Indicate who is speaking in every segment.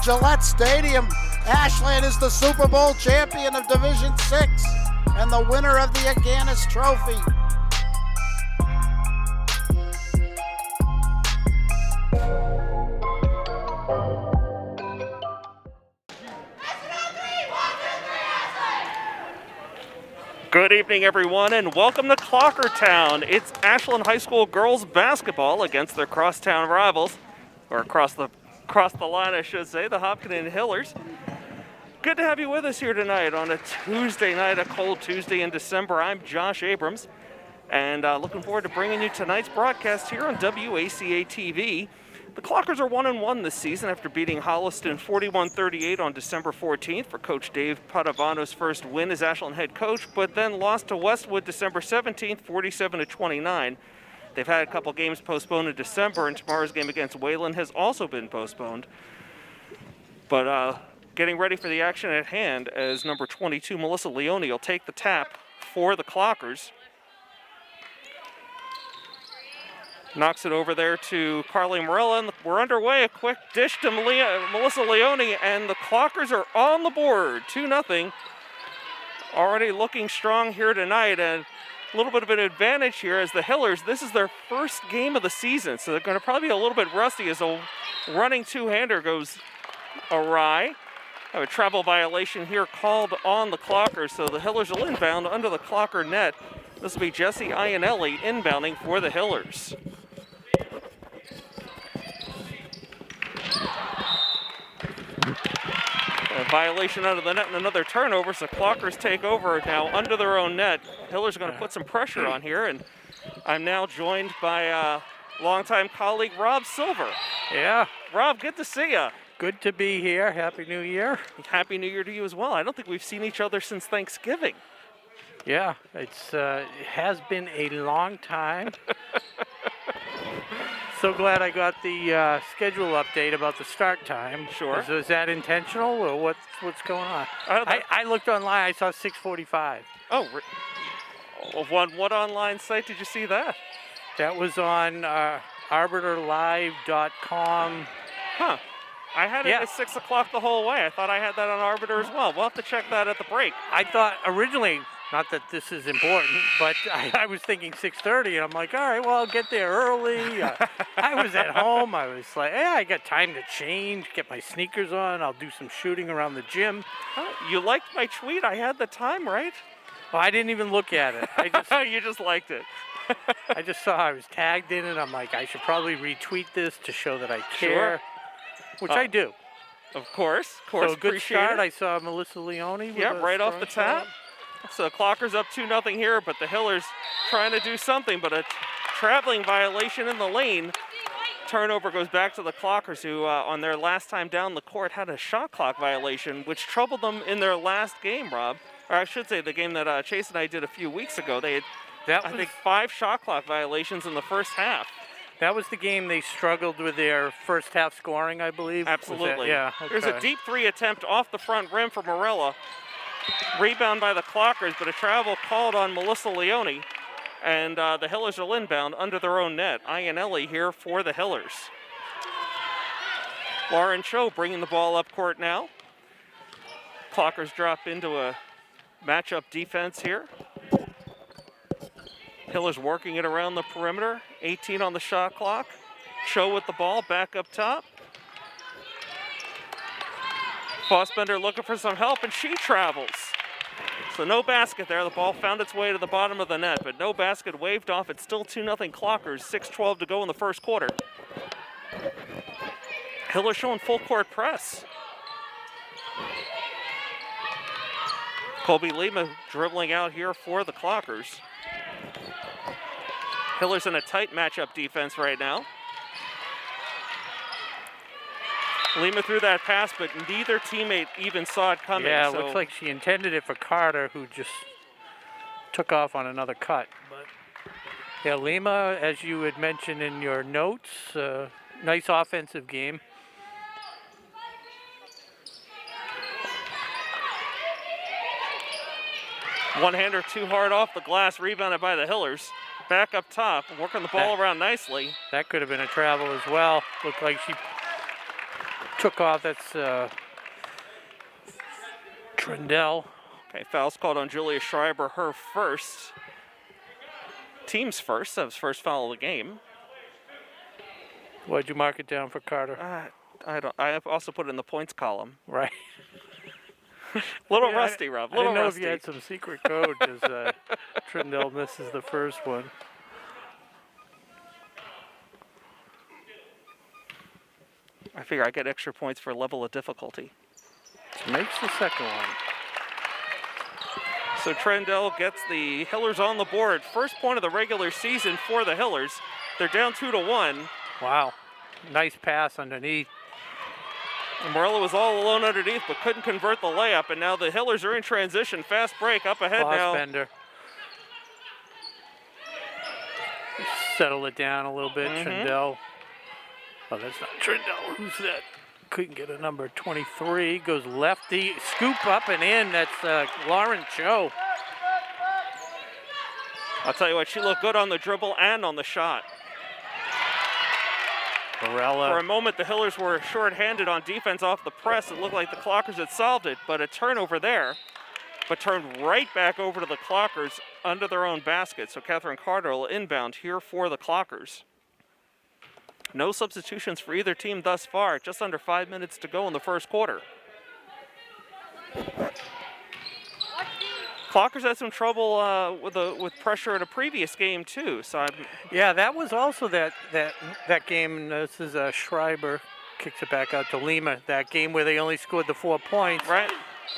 Speaker 1: Gillette Stadium. Ashland is the Super Bowl champion of Division 6 and the winner of the Aganis Trophy.
Speaker 2: Good evening, everyone, and welcome to Clockertown. It's Ashland High School girls basketball against their crosstown rivals, or across the line, I should say, the Hopkinton Hillers. Good to have you with us here tonight on a Tuesday night, a cold Tuesday in December. I'm Josh Abrams, and looking forward to bringing you tonight's broadcast here on WACA-TV. The Clockers are 1-1 this season after beating Holliston 41-38 on December 14th for Coach Dave Padovano's first win as Ashland head coach, but then lost to Westwood December 17th, 47-29. They've had a couple games postponed in December, and tomorrow's game against Wayland has also been postponed. But getting ready for the action at hand as number 22, Melissa Leone, will take the tap for the Clockers. Knocks it over there to Carly Morella, and we're underway. A quick dish to Melissa Leone, and the Clockers are on the board, 2-0. Already looking strong here tonight, and a little bit of an advantage here as the Hillers, this is their first game of the season, so they're going to probably be a little bit rusty as a running two-hander goes awry. Have a travel violation here called on the Clockers, so the Hillers will inbound under the Clocker net. This will be Jessie Iannelli inbounding for the Hillers. A violation out of the net and another turnover, so Clockers take over now under their own net. Hillers are going to put some pressure on here, and I'm now joined by longtime colleague Rob Silver.
Speaker 3: Yeah.
Speaker 2: Rob, good to see you.
Speaker 3: Good to be here. Happy New Year.
Speaker 2: Happy New Year to you as well. I don't think we've seen each other since Thanksgiving.
Speaker 3: Yeah, it has been a long time. So glad I got the schedule update about the start time.
Speaker 2: Sure.
Speaker 3: Is that intentional, or what's going on? I looked online. I saw 6:45.
Speaker 2: Oh, what online site did you see that?
Speaker 3: That was on arbiterlive.com.
Speaker 2: Huh. I had it at 6 o'clock the whole way. I thought I had that on Arbiter as well. We'll have to check that at the break.
Speaker 3: I thought originally, not that this is important, but I was thinking 6:30, and I'm like, all right, well, I'll get there early. I was at home. I was like, I got time to change, get my sneakers on. I'll do some shooting around the gym.
Speaker 2: Oh, you liked my tweet? I had the time, right?
Speaker 3: Well, I didn't even look at it.
Speaker 2: You just liked it.
Speaker 3: I just saw I was tagged in it. I'm like, I should probably retweet this to show that I care, which I do.
Speaker 2: Of course.
Speaker 3: So good start. I saw Melissa Leone.
Speaker 2: Yeah, right off the top. So Clockers up 2-0 here, but the Hillers trying to do something, but a traveling violation in the lane. Turnover goes back to the Clockers, who on their last time down the court had a shot clock violation, which troubled them in their last game, Rob. Or I should say the game that Chase and I did a few weeks ago. They had, I think, 5 shot clock violations in the first half.
Speaker 3: That was the game they struggled with their first half scoring, I believe.
Speaker 2: Absolutely.
Speaker 3: Yeah. Okay.
Speaker 2: There's a deep 3 attempt off the front rim for Morella. Rebound by the Clockers, but a travel called on Melissa Leone. And the Hillers will inbound under their own net. Iannelli here for the Hillers. Lauren Cho bringing the ball up court now. Clockers drop into a matchup defense here. Hillers working it around the perimeter. 18 on the shot clock. Cho with the ball back up top. Fossbender looking for some help, and she travels. So no basket there. The ball found its way to the bottom of the net, but no basket waved off. It's still 2-0 Clockers, 6:12 to go in the first quarter. Hillers showing full court press. Colby Lima dribbling out here for the Clockers. Hillers in a tight matchup defense right now. Lima threw that pass, but neither teammate even saw it coming.
Speaker 3: Yeah, it looks like she intended it for Carter, who just took off on another cut. But yeah, Lima, as you had mentioned in your notes, nice offensive game.
Speaker 2: One-hander too hard off the glass, rebounded by the Hillers. Back up top, working the ball around nicely.
Speaker 3: That could have been a travel as well. Looked like she took off. That's Trindell.
Speaker 2: Okay, foul's called on Julia Schreiber, her first. Team's first. That was first foul of the game.
Speaker 3: Why'd you mark it down for Carter?
Speaker 2: I don't. I have also put it in the points column.
Speaker 3: Right.
Speaker 2: Little rusty, Rob.
Speaker 3: I didn't know
Speaker 2: Rusty.
Speaker 3: if you had some secret code because Trindell misses the first one.
Speaker 2: I figure I get extra points for level of difficulty.
Speaker 3: Makes the second one.
Speaker 2: So Trendell gets the Hillers on the board. First point of the regular season for the Hillers. They're down 2-1.
Speaker 3: Wow. Nice pass underneath.
Speaker 2: And Morello was all alone underneath, but couldn't convert the layup. And now the Hillers are in transition. Fast break up ahead now.
Speaker 3: Bender. Settle it down a little bit, Trindell. Oh, that's not Trindell. Who's that? Couldn't get a number 23. Goes lefty. Scoop up and in. That's Lauren Cho.
Speaker 2: I'll tell you what, she looked good on the dribble and on the shot.
Speaker 3: Morella.
Speaker 2: For a moment, the Hillers were short-handed on defense off the press. It looked like the Clockers had solved it, but a turnover there, but turned right back over to the Clockers under their own basket. So Catherine Carter will inbound here for the Clockers. No substitutions for either team thus far. Just under 5 minutes to go in the first quarter. Clockers had some trouble with pressure in a previous game too. So
Speaker 3: yeah, that was also that game. This is Schreiber kicks it back out to Lima. That game where they only scored the 4 points.
Speaker 2: Right.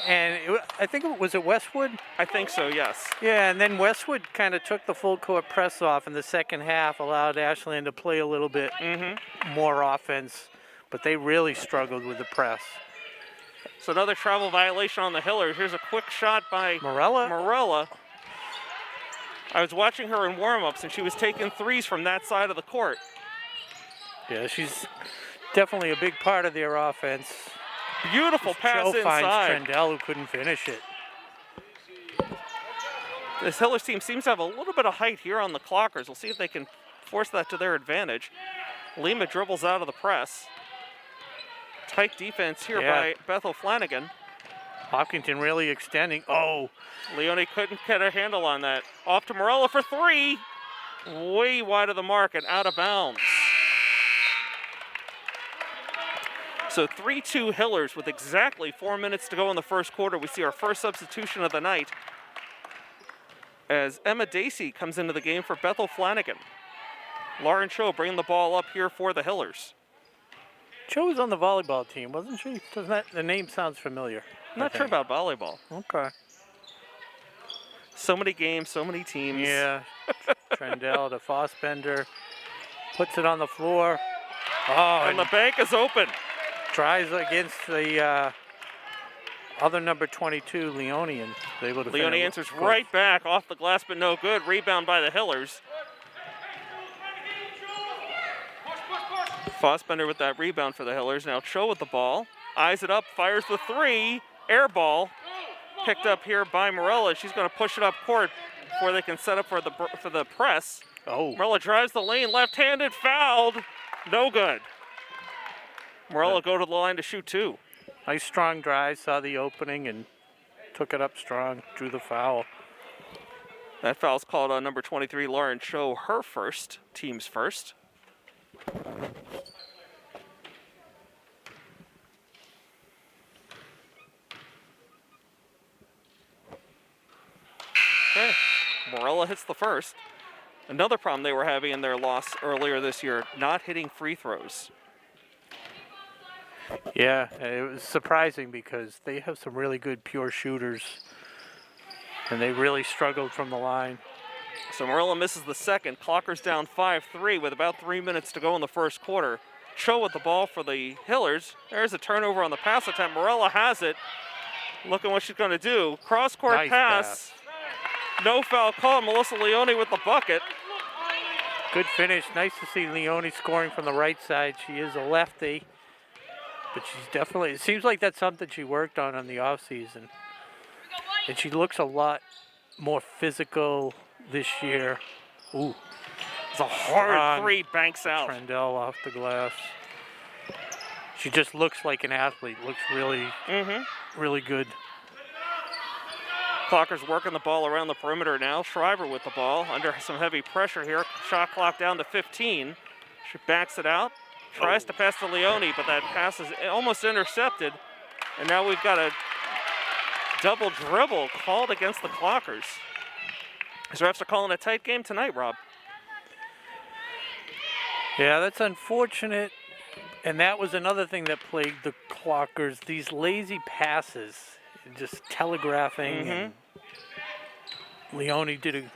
Speaker 3: And I think it was at Westwood.
Speaker 2: I think so. Yes.
Speaker 3: Yeah, and then Westwood kind of took the full court press off in the second half, allowed Ashland to play a little bit more offense, but they really struggled with the press.
Speaker 2: So another travel violation on the Hillers. Here's a quick shot by Morella. I was watching her in warm-ups, and she was taking threes from that side of the court.
Speaker 3: Yeah, she's definitely a big part of their offense.
Speaker 2: Beautiful pass
Speaker 3: Joe
Speaker 2: inside.
Speaker 3: Finds Trindell, who couldn't finish it.
Speaker 2: This Hillers team seems to have a little bit of height here on the Clockers. We'll see if they can force that to their advantage. Lima dribbles out of the press. Tight defense here by Bethel Flanagan.
Speaker 3: Hopkinton really extending. Oh.
Speaker 2: Leone couldn't get a handle on that. Off to Morella for three. Way wide of the mark and out of bounds. So 3-2 Hillers with exactly 4 minutes to go in the first quarter. We see our first substitution of the night as Emma Dacey comes into the game for Bethel Flanagan. Lauren Cho bringing the ball up here for the Hillers.
Speaker 3: Cho was on the volleyball team, wasn't she? Doesn't that, the name sounds familiar.
Speaker 2: Not sure about volleyball.
Speaker 3: Okay.
Speaker 2: So many games, so many teams.
Speaker 3: Yeah. Trendell to Fossbender. Puts it on the floor. Oh,
Speaker 2: and the bank is open.
Speaker 3: Tries against the other number 22, Leone, and is able to
Speaker 2: Leone answers right back off the glass, but no good. Rebound by the Hillers. Fossbender with that rebound for the Hillers. Now Cho with the ball. Eyes it up, fires the three. Air ball. Picked up here by Morella. She's going to push it up court before they can set up for the press.
Speaker 3: Oh.
Speaker 2: Morella drives the lane, left-handed, fouled. No good. Morella go to the line to shoot two.
Speaker 3: Nice strong drive, saw the opening and took it up strong, drew the foul.
Speaker 2: That foul's called on number 23, Lauren Cho, her first, team's first. Okay, Morella hits the first. Another problem they were having in their loss earlier this year, not hitting free throws.
Speaker 3: Yeah, it was surprising because they have some really good pure shooters, and they really struggled from the line.
Speaker 2: So Morella misses the second. Clockers down 5-3 with about 3 minutes to go in the first quarter. Cho with the ball for the Hillers. There's a turnover on the pass attempt. Morella has it. Looking what she's going to do. Cross-court
Speaker 3: Nice
Speaker 2: pass. No foul call. Melissa Leone with the bucket.
Speaker 3: Good finish. Nice to see Leone scoring from the right side. She is a lefty. But she's definitely, it seems like that's something she worked on in the offseason. And she looks a lot more physical this year. Ooh.
Speaker 2: It's a hard three, banks out.
Speaker 3: Trendell off the glass. She just looks like an athlete. Looks really, really good.
Speaker 2: Clocker's working the ball around the perimeter now. Shriver with the ball under some heavy pressure here. Shot clock down to 15. She backs it out, tries to pass to Leone, but that pass is almost intercepted. And now we've got a double dribble called against the Clockers. These refs are calling a tight game tonight, Rob.
Speaker 3: Yeah, that's unfortunate. And that was another thing that plagued the Clockers, these lazy passes, just telegraphing. And Leone did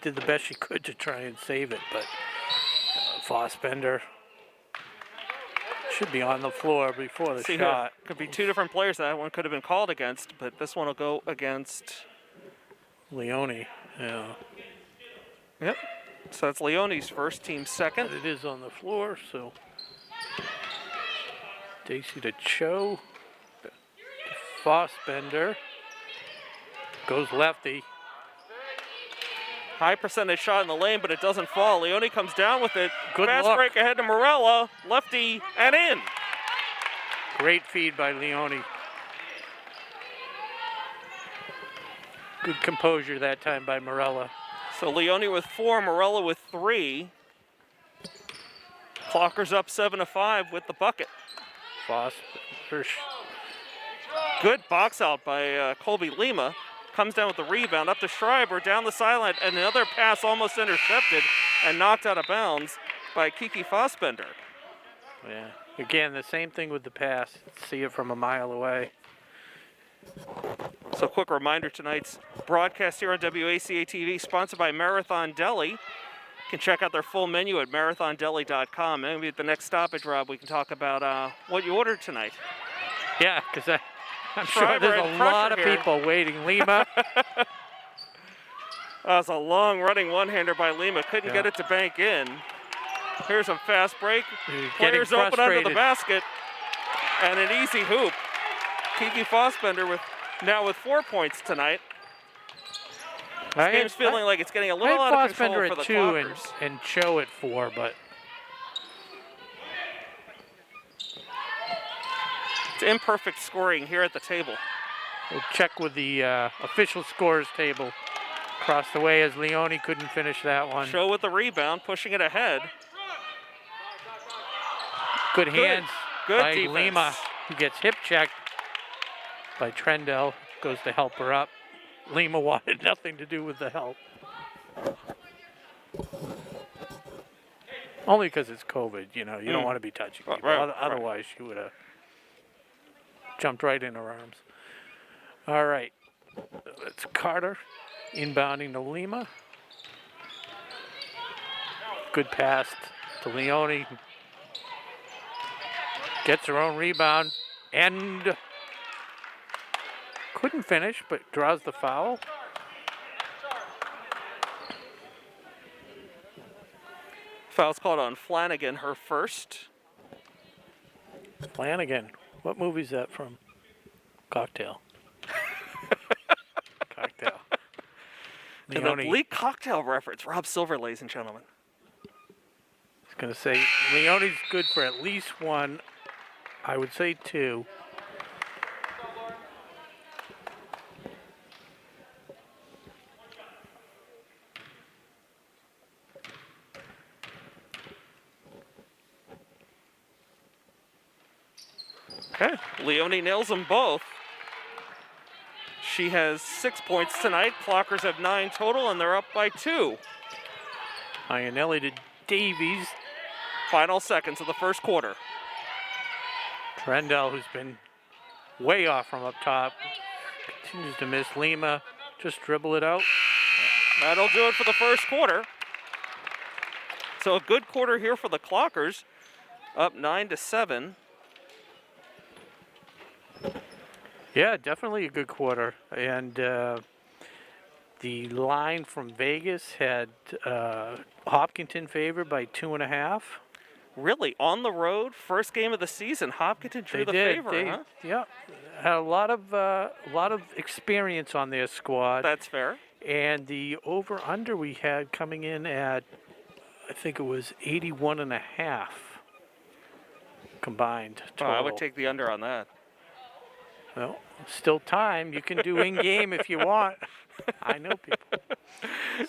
Speaker 3: the best she could to try and save it, but Fossbender should be on the floor before the shot.
Speaker 2: Could be two different players that one could have been called against, but this one will go against
Speaker 3: Leone. Yeah.
Speaker 2: Yep. So that's Leone's first, team second.
Speaker 3: But it is on the floor, so Daisy to Cho. Fossbender goes lefty.
Speaker 2: High percentage shot in the lane, but it doesn't fall. Leone comes down with it.
Speaker 3: Good
Speaker 2: Fast
Speaker 3: luck.
Speaker 2: break ahead to Morella. Lefty and in.
Speaker 3: Great feed by Leone. Good composure that time by Morella.
Speaker 2: So Leone with 4, Morella with 3. Clockers up 7-5 with the bucket.
Speaker 3: Fossbender.
Speaker 2: Good box out by Colby Lima. Comes down with the rebound up to Schreiber down the sideline, and another pass almost intercepted and knocked out of bounds by Kiki Fossbender.
Speaker 3: Yeah. Again, the same thing with the pass. See it from a mile away.
Speaker 2: So quick reminder, tonight's broadcast here on WACA-TV, sponsored by Marathon Deli. You can check out their full menu at marathondeli.com. Maybe at the next stoppage, Rob, we can talk about what you ordered tonight.
Speaker 3: Yeah, because I'm sure
Speaker 2: Schreiber
Speaker 3: there's
Speaker 2: in
Speaker 3: a lot of
Speaker 2: pressure here.
Speaker 3: people waiting. Lima.
Speaker 2: That's a long running one-hander by Lima. Couldn't get it to bank in. Here's a fast break. Players open under the basket. And an easy hoop. Kiki Fossbender now with 4 points tonight. This game's feeling like it's getting a little out of control for the Clockers.
Speaker 3: And Cho at 4, but
Speaker 2: it's imperfect scoring here at the table.
Speaker 3: we'll check with the official scores table across the way as Leone couldn't finish that one.
Speaker 2: Cho with the rebound, pushing it ahead.
Speaker 3: Good hands
Speaker 2: Good
Speaker 3: by
Speaker 2: defense.
Speaker 3: Lima, who gets hip checked by Trendell, goes to help her up. Lima wanted nothing to do with the help. Only because it's COVID, you know, you don't want to be touching people.
Speaker 2: Right.
Speaker 3: Otherwise, she would have jumped right in her arms. All right, it's Carter inbounding to Lima. Good pass to Leone. Gets her own rebound and couldn't finish, but draws the foul.
Speaker 2: Foul's called on Flanagan, her first.
Speaker 3: Flanagan. What movie's that from? Cocktail. Cocktail.
Speaker 2: An oblique cocktail reference. Rob Silver, ladies and gentlemen.
Speaker 3: I was going to say, Leone's good for at least one. I would say 2.
Speaker 2: Okay, Leone nails them both. She has 6 points tonight. Clockers have 9 total, and they're up by 2.
Speaker 3: Iannelli to Davies.
Speaker 2: Final seconds of the first quarter.
Speaker 3: Trendell, who's been way off from up top, continues to miss. Lima, just dribble it out.
Speaker 2: That'll do it for the first quarter. So a good quarter here for the Clockers, up 9-7.
Speaker 3: Yeah, definitely a good quarter. And the line from Vegas had Hopkinton favored by 2.5.
Speaker 2: Really, on the road, first game of the season, Hopkinton drew the favor, huh?
Speaker 3: Yeah, had a lot of experience on their squad.
Speaker 2: That's fair.
Speaker 3: And the over/under we had coming in at, I think it was 81.5. combined.
Speaker 2: Oh,
Speaker 3: Total.
Speaker 2: I would take the under on that.
Speaker 3: Well, still time. You can do in-game if you want. I know people.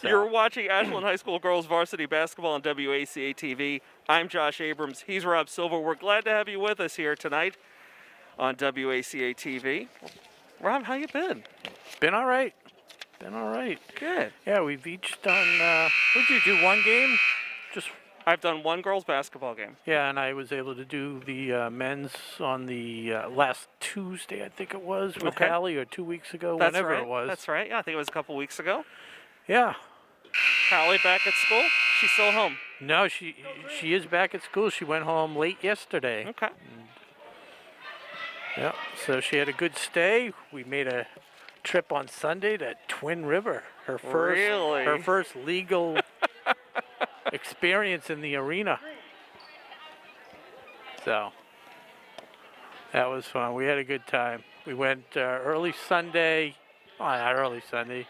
Speaker 3: So.
Speaker 2: You're watching Ashland High School Girls Varsity Basketball on WACA-TV. I'm Josh Abrams. He's Rob Silver. We're glad to have you with us here tonight on WACA-TV. Rob, how you been?
Speaker 3: Been all right. Been all right.
Speaker 2: Good.
Speaker 3: Yeah, we've each done, what did you do, one game? Just.
Speaker 2: I've done one girls basketball game.
Speaker 3: Yeah, and I was able to do the men's on the last Tuesday, I think it was, with Hallie, or 2 weeks ago,
Speaker 2: That's
Speaker 3: whenever
Speaker 2: right.
Speaker 3: it was.
Speaker 2: That's right. Yeah, I think it was a couple weeks ago.
Speaker 3: Yeah.
Speaker 2: Hallie back at school? She's still home?
Speaker 3: No, she is back at school. She went home late yesterday.
Speaker 2: Okay.
Speaker 3: Yeah, so she had a good stay. We made a trip on Sunday to Twin River. Her first legal experience in the arena. So that was fun. We had a good time. We went early Sunday. Oh, not early Sunday.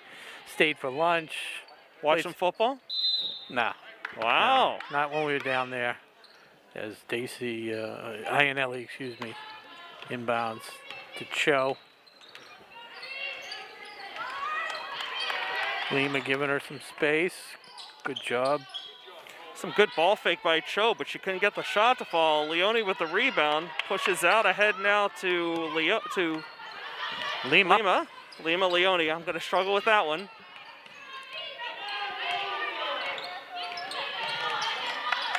Speaker 3: Stayed for lunch.
Speaker 2: Watch some football?
Speaker 3: Nah.
Speaker 2: Wow.
Speaker 3: No, not when we were down there. As Daisy, Ionelli, excuse me, inbounds to Cho. Lima giving her some space. Good job.
Speaker 2: Some good ball fake by Cho, but she couldn't get the shot to fall. Leone with the rebound. Pushes out ahead now to
Speaker 3: Lima.
Speaker 2: Lima Leone. I'm going to struggle with that one.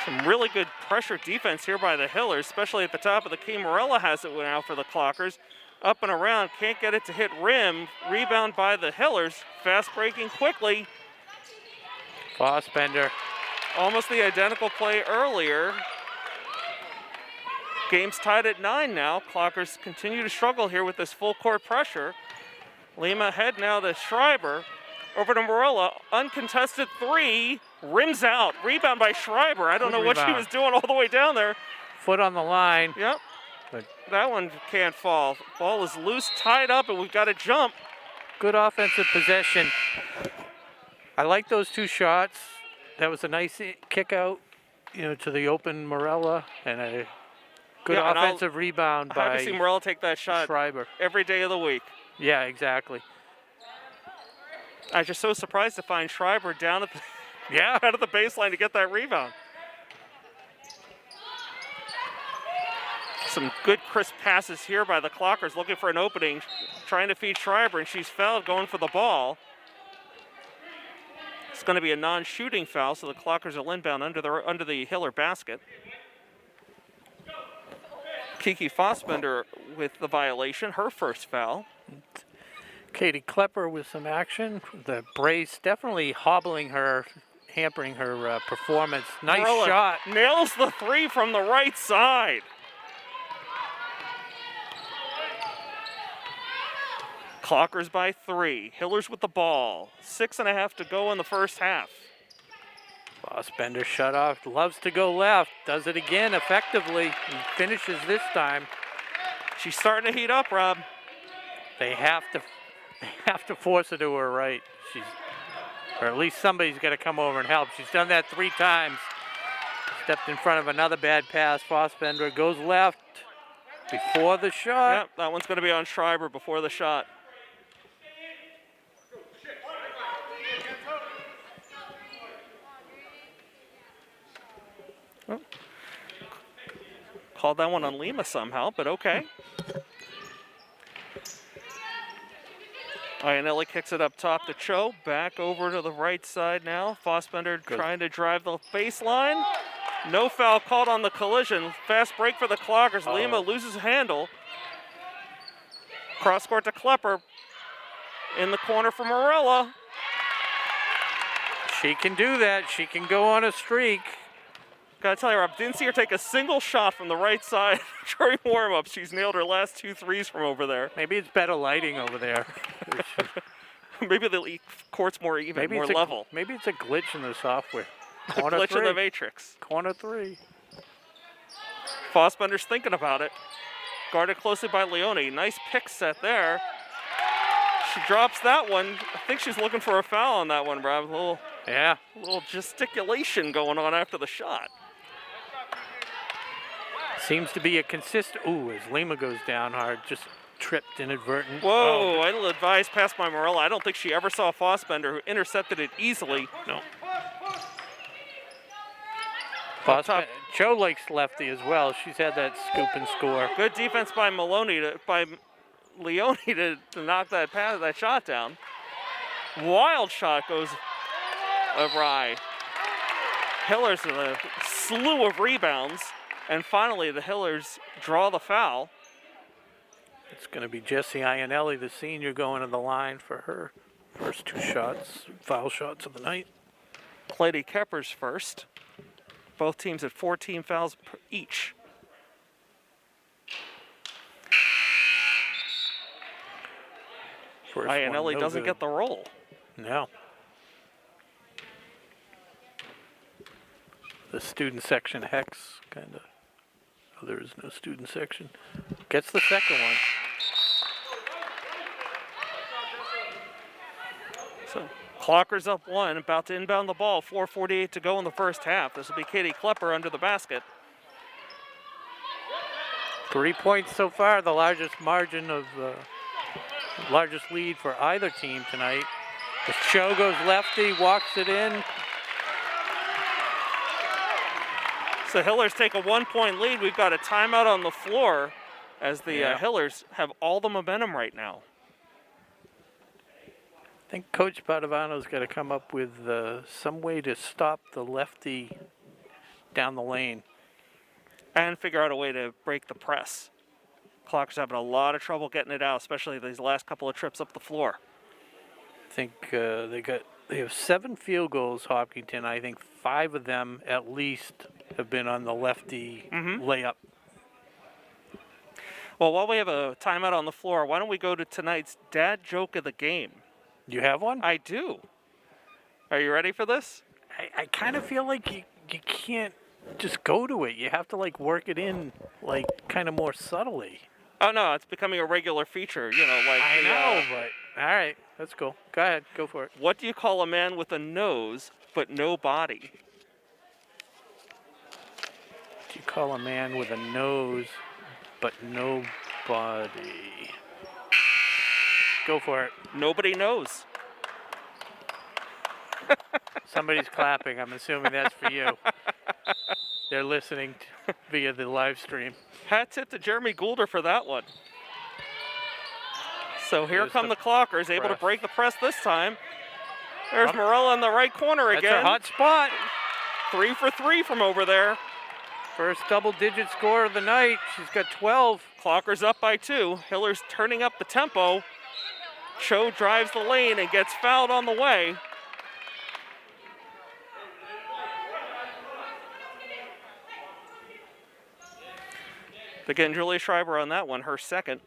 Speaker 2: Some really good pressure defense here by the Hillers, especially at the top of the key. Morella has it now for the Clockers. Up and around, can't get it to hit rim. Rebound by the Hillers. Fast breaking quickly.
Speaker 3: Fossbender.
Speaker 2: Almost the identical play earlier. Game's tied at 9 now. Clockers continue to struggle here with this full court pressure. Lima ahead now to Schreiber. Over to Morella. Uncontested three. Rims out. Rebound by Schreiber. I don't know what she was doing all the way down there.
Speaker 3: Foot on the line.
Speaker 2: Yep. But that one can't fall. Ball is loose, tied up, and we've got to jump.
Speaker 3: Good offensive possession. I like those two shots. That was a nice kick out, to the open Morella, and a good offensive rebound by
Speaker 2: I haven't seen Morella take that shot
Speaker 3: Schreiber
Speaker 2: every day of the week.
Speaker 3: Yeah, exactly.
Speaker 2: I was just so surprised to find Schreiber down at the out of the baseline to get that rebound. Some good crisp passes here by the Clockers, looking for an opening, trying to feed Schreiber, and she's fouled going for the ball. It's going to be a non-shooting foul, so the Clockers will inbound under the Hiller basket. Kiki Fossbender with the violation, her first foul.
Speaker 3: Katie Klepper with some action. The brace definitely hampering her performance. Nice
Speaker 2: Morella
Speaker 3: shot.
Speaker 2: Nails the three from the right side. Clockers by 3. Hillers with the ball. 6.5 to go in the first half.
Speaker 3: Fossbender shut off. Loves to go left. Does it again effectively. And finishes this time.
Speaker 2: She's starting to heat up, Rob.
Speaker 3: They have to force her to her right. Or at least somebody's got to come over and help. She's done that 3 times. Stepped in front of another bad pass. Fossbender goes left before the shot.
Speaker 2: Yep, that one's going to be on Schreiber before the shot. Oh. Called that one on Lima somehow, but okay. Ionelli kicks it up top to Cho. Back over to the right side now. Fossbender trying to drive the baseline. No foul called on the collision. Fast break for the Clockers. Lima loses handle. Cross court to Klepper. In the corner for Morella.
Speaker 3: She can do that. She can go on a streak.
Speaker 2: Gotta tell you, Rob, didn't see her take a single shot from the right side during warm-ups. She's nailed her last 2 threes from over there.
Speaker 3: Maybe it's better lighting over there.
Speaker 2: Maybe the court's more even, more level.
Speaker 3: Maybe it's a glitch in the software.
Speaker 2: A glitch in the matrix.
Speaker 3: Corner 3.
Speaker 2: Fossbender's thinking about it. Guarded closely by Leone. Nice pick set there. She drops that one. I think she's looking for a foul on that one, Rob. A little gesticulation going on after the shot.
Speaker 3: Seems to be a consistent. Ooh, as Lima goes down hard, just tripped inadvertent.
Speaker 2: Whoa, I'll advise pass by Morella. I don't think she ever saw Fossbender, who intercepted it easily.
Speaker 3: No.
Speaker 2: Top.
Speaker 3: Cho likes lefty as well. She's had that scoop and score.
Speaker 2: Good defense by Leone to knock that shot down. Wild shot goes awry. Hillers with a slew of rebounds, and finally the Hillers draw the foul.
Speaker 3: It's going to be Jessie Ionelli, the senior, going to the line for her first 2 shots, foul shots of the night.
Speaker 2: Lady Keppers first. Both teams at 14 fouls each. Ionelli doesn't get the roll.
Speaker 3: No. The student section hex, kind of. Oh, there is no student section. Gets the second one.
Speaker 2: So Clockers up 1, about to inbound the ball. 4:48 to go in the first half. This will be Katie Klepper under the basket.
Speaker 3: 3 points so far, the largest margin of, largest lead for either team tonight. The show goes lefty, walks it in.
Speaker 2: So Hillers take a 1-point lead. We've got a timeout on the floor as the Hillers have all the momentum right now.
Speaker 3: I think Coach Padovano's got to come up with some way to stop the lefty down the lane.
Speaker 2: And figure out a way to break the press. Clockers having a lot of trouble getting it out, especially these last couple of trips up the floor.
Speaker 3: I think they have 7 field goals, Hopkinton. I think 5 of them at least have been on the lefty layup.
Speaker 2: Well, while we have a timeout on the floor, why don't we go to tonight's dad joke of the game?
Speaker 3: You have one?
Speaker 2: I do. Are you ready for this?
Speaker 3: I kind of feel like you can't just go to it. You have to like work it in like kind of more subtly.
Speaker 2: Oh no, it's becoming a regular feature, you know, like
Speaker 3: I know, but all right, that's cool. Go ahead, go for it.
Speaker 2: What do you call a man with a nose but no body?
Speaker 3: What do you call a man with a nose but no body? Go for it.
Speaker 2: Nobody knows.
Speaker 3: Somebody's clapping. I'm assuming that's for you. They're listening via the live stream.
Speaker 2: Hat tip to Jeremy Goulder for that one. So here come the Clockers, able to break the press this time. There's Morella in the right corner again.
Speaker 3: That's a hot spot.
Speaker 2: 3 for 3 from over there.
Speaker 3: First double-digit score of the night. She's got 12.
Speaker 2: Clockers up by 2. Hillers turning up the tempo. Cho drives the lane and gets fouled on the way. Again, Julia Schreiber on that one, her second.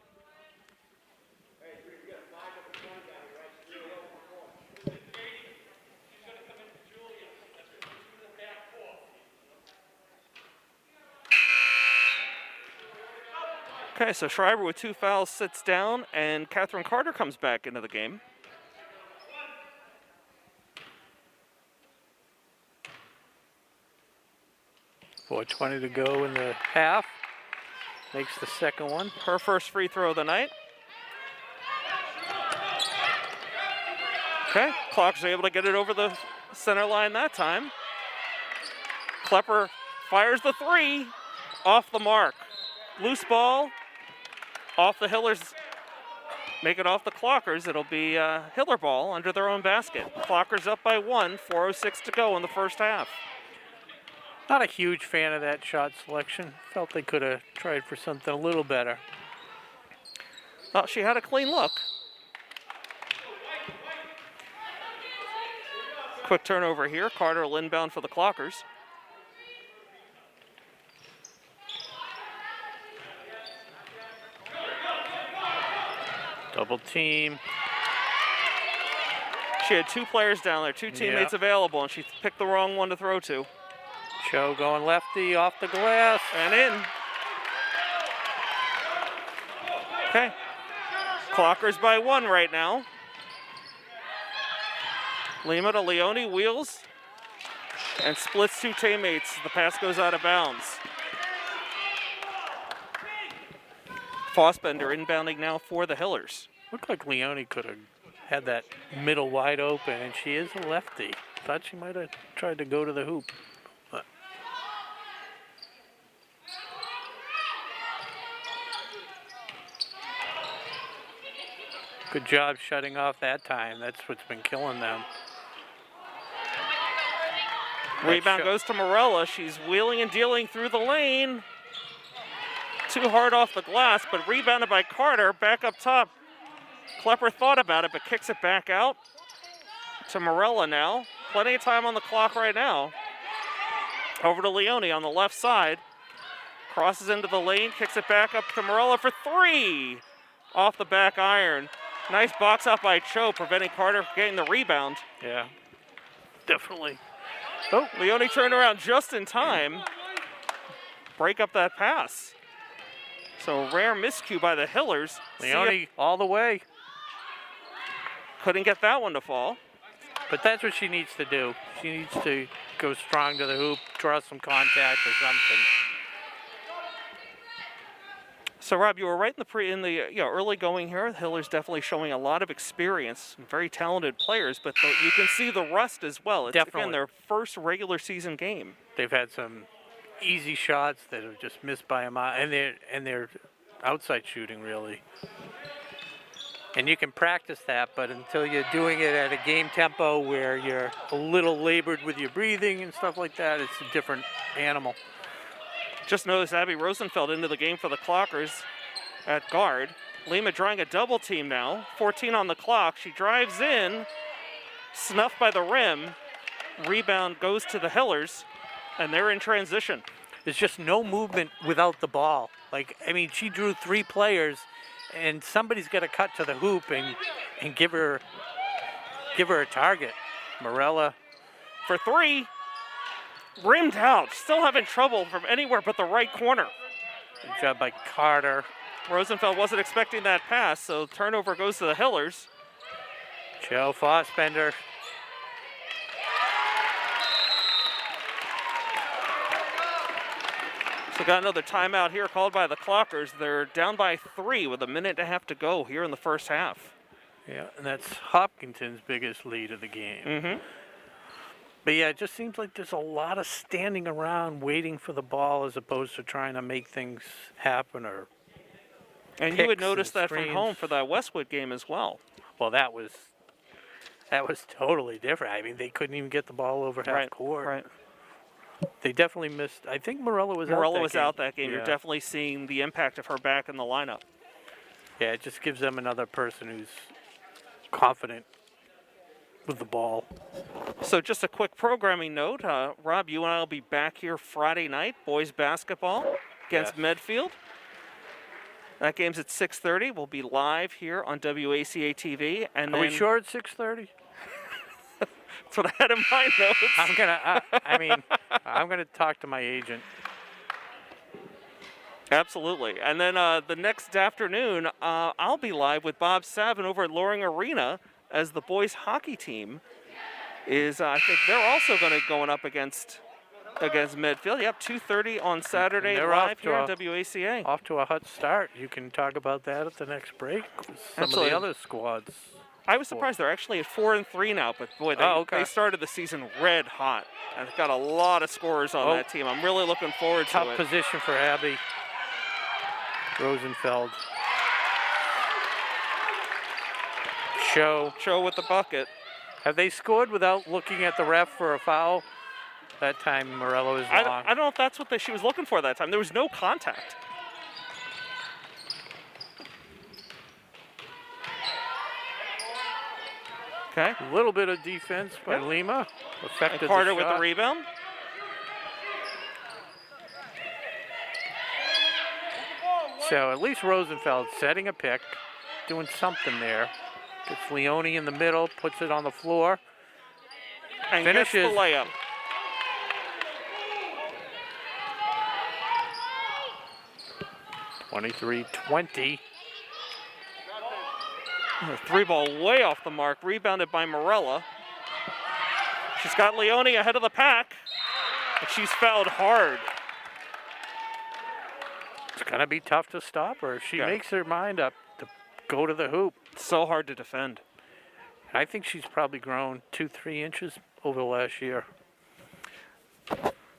Speaker 2: Okay, so Schreiber with 2 fouls sits down, and Catherine Carter comes back into the game.
Speaker 3: .4:20 to go in the half. Makes the second one.
Speaker 2: Her first free throw of the night. Okay, Clockers are able to get it over the center line that time. Klepper fires the 3, off the mark. Loose ball, off the Hillers, make it off the Clockers. It'll be Hiller ball under their own basket. Clockers up by 1, 4:06 to go in the first half.
Speaker 3: Not a huge fan of that shot selection. Felt they could have tried for something a little better.
Speaker 2: Well, she had a clean look. Quick turnover here. Carter will inbound for the Clockers.
Speaker 3: Double team.
Speaker 2: She had 2 players down there, 2 teammates available, and she picked the wrong one to throw to.
Speaker 3: Cho going lefty off the glass.
Speaker 2: And in. Okay. Clockers by 1 right now. Lima to Leone, wheels, and splits 2 teammates. The pass goes out of bounds. Fossbender inbounding now for the Hillers.
Speaker 3: Looked like Leone could have had that middle wide open, and she is a lefty. Thought she might have tried to go to the hoop. But good job shutting off that time. That's what's been killing them.
Speaker 2: Rebound goes to Morella. She's wheeling and dealing through the lane. Too hard off the glass, but rebounded by Carter. Back up top. Klepper thought about it, but kicks it back out to Morella now. Plenty of time on the clock right now. Over to Leone on the left side. Crosses into the lane, kicks it back up to Morella for three. Off the back iron. Nice box out by Cho, preventing Carter from getting the rebound.
Speaker 3: Yeah, definitely.
Speaker 2: Oh, Leone turned around just in time. Break up that pass. So rare miscue by the Hillers.
Speaker 3: Leone all the way.
Speaker 2: Couldn't get that one to fall.
Speaker 3: But that's what she needs to do. She needs to go strong to the hoop, draw some contact or something.
Speaker 2: So Rob, you were right in the early going here. The Hillers definitely showing a lot of experience, very talented players, but you can see the rust as well. It's
Speaker 3: Definitely.
Speaker 2: again their first regular season game.
Speaker 3: They've had some easy shots that have just missed by a mile, and they're outside shooting really. And you can practice that, but until you're doing it at a game tempo where you're a little labored with your breathing and stuff like that, it's a different animal.
Speaker 2: Just noticed Abby Rosenfeld into the game for the Clockers at guard. Lima drawing a double team now. 14 on the clock. She drives in, snuffed by the rim. Rebound goes to the Hillers, and they're in transition.
Speaker 3: There's just no movement without the ball. She drew three players, and somebody's got to cut to the hoop and give her a target. Morella
Speaker 2: for three. Rimmed out. Still having trouble from anywhere but the right corner.
Speaker 3: Good job by Carter.
Speaker 2: Rosenfeld wasn't expecting that pass, so turnover goes to the Hillers.
Speaker 3: Joe Fossbender.
Speaker 2: So got another timeout here called by the Clockers. They're down by 3 with a minute and a half to go here in the first half.
Speaker 3: Yeah, and that's Hopkinton's biggest lead of the game.
Speaker 2: Mm-hmm.
Speaker 3: But yeah, it just seems like there's a lot of standing around waiting for the ball as opposed to trying to make things happen or
Speaker 2: And you would notice that
Speaker 3: screens.
Speaker 2: from home for that Westwood game as well.
Speaker 3: Well, that was totally different. They couldn't even get the ball over half court.
Speaker 2: Right.
Speaker 3: They definitely missed. I think Morella was
Speaker 2: out that game.
Speaker 3: Yeah.
Speaker 2: You're definitely seeing the impact of her back in the lineup.
Speaker 3: Yeah, it just gives them another person who's confident with the ball.
Speaker 2: So just a quick programming note. Rob, you and I will be back here Friday night, boys basketball against Medfield. That game's at 6:30. We'll be live here on WACA-TV. And
Speaker 3: Are we sure it's 6:30?
Speaker 2: That's what I had in my notes.
Speaker 3: I'm gonna talk to my agent.
Speaker 2: Absolutely. And then the next afternoon, I'll be live with Bob Savin over at Loring Arena as the boys hockey team is, I think they're also going up against Medfield. Yep, 2:30 on Saturday live here on WACA.
Speaker 3: Off to a hot start. You can talk about that at the next break. Some of the other squads.
Speaker 2: I was surprised they're actually at 4-3 now, but boy, they started the season red hot. And got a lot of scorers on that team. I'm really looking forward to it.
Speaker 3: Tough position for Abby Rosenfeld.
Speaker 2: Cho with the bucket.
Speaker 3: Have they scored without looking at the ref for a foul? That time Morello is long.
Speaker 2: I don't know if that's what she was looking for that time. There was no contact. Okay.
Speaker 3: A little bit of defense by Lima. Affected
Speaker 2: and Carter
Speaker 3: the
Speaker 2: with the rebound.
Speaker 3: So at least Rosenfeld setting a pick, doing something there. Gets Leone in the middle, puts it on the floor.
Speaker 2: And
Speaker 3: finishes
Speaker 2: gets the layup.
Speaker 3: (23-20).
Speaker 2: Three ball way off the mark, rebounded by Morella. She's got Leone ahead of the pack, and she's fouled hard.
Speaker 3: It's going to be tough to stop her. If she
Speaker 2: Yeah.
Speaker 3: makes her mind up to go to the hoop.
Speaker 2: So hard to defend.
Speaker 3: I think she's probably grown 2-3 inches over the last year.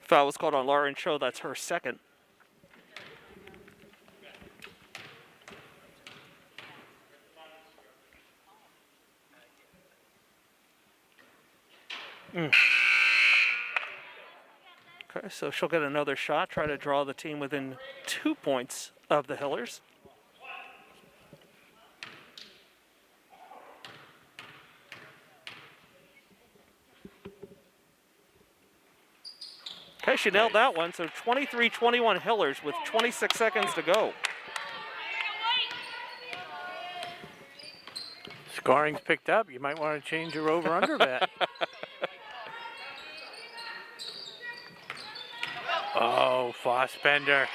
Speaker 2: Foul was called on Lauren Cho. That's her second. Okay, so she'll get another shot, try to draw the team within 2 points of the Hillers. Okay, she nailed that one. So 23-21 Hillers with 26 seconds to go.
Speaker 3: Scoring's picked up. You might want to change your over-under bet. Oh, Fossbender.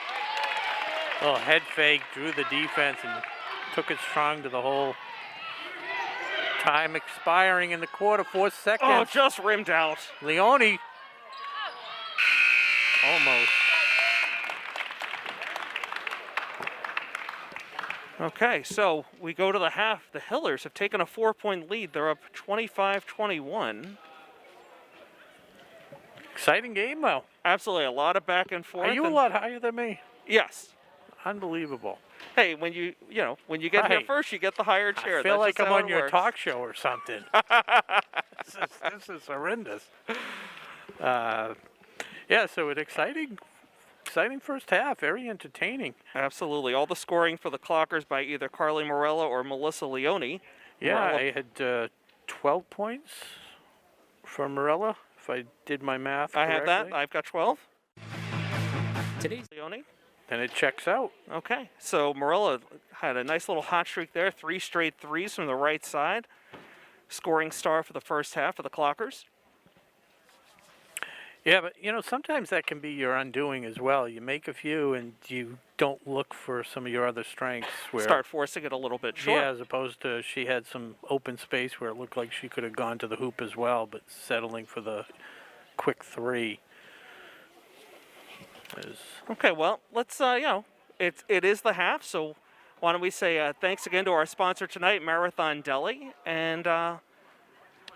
Speaker 3: Little head fake, drew the defense, and took it strong to the hole. Time expiring in the quarter, 4 seconds.
Speaker 2: Oh, just rimmed out.
Speaker 3: Leone. Almost.
Speaker 2: Okay, so we go to the half. The Hillers have taken a 4-point lead. They're up 25-21.
Speaker 3: Exciting game, though.
Speaker 2: Absolutely, a lot of back and forth.
Speaker 3: Are you a lot higher than me?
Speaker 2: Yes.
Speaker 3: Unbelievable.
Speaker 2: Hey, when you get here first, you get the higher chair.
Speaker 3: I feel
Speaker 2: That's
Speaker 3: like
Speaker 2: just
Speaker 3: I'm
Speaker 2: how
Speaker 3: on
Speaker 2: it
Speaker 3: your
Speaker 2: works.
Speaker 3: talk show or something. This is horrendous. Yeah, so an exciting first half. Very entertaining.
Speaker 2: Absolutely. All the scoring for the Clockers by either Carly Morella or Melissa Leone.
Speaker 3: Yeah,
Speaker 2: Morella-
Speaker 3: I had 12 points for Morella, if I did my math
Speaker 2: I
Speaker 3: correctly.
Speaker 2: have that. I've got 12.
Speaker 4: Today's
Speaker 2: Leone.
Speaker 3: And it checks out.
Speaker 2: Okay, so Morella had a nice little hot streak there. 3 straight threes from the right side. Scoring star for the first half for the Clockers.
Speaker 3: Yeah, but sometimes that can be your undoing as well. You make a few and you don't look for some of your other strengths. Where,
Speaker 2: Start forcing it a little bit short.
Speaker 3: Yeah, as opposed to she had some open space where it looked like she could have gone to the hoop as well, but settling for the quick three.
Speaker 2: Okay, well, let's, it is the half, so why don't we say thanks again to our sponsor tonight, Marathon Deli, and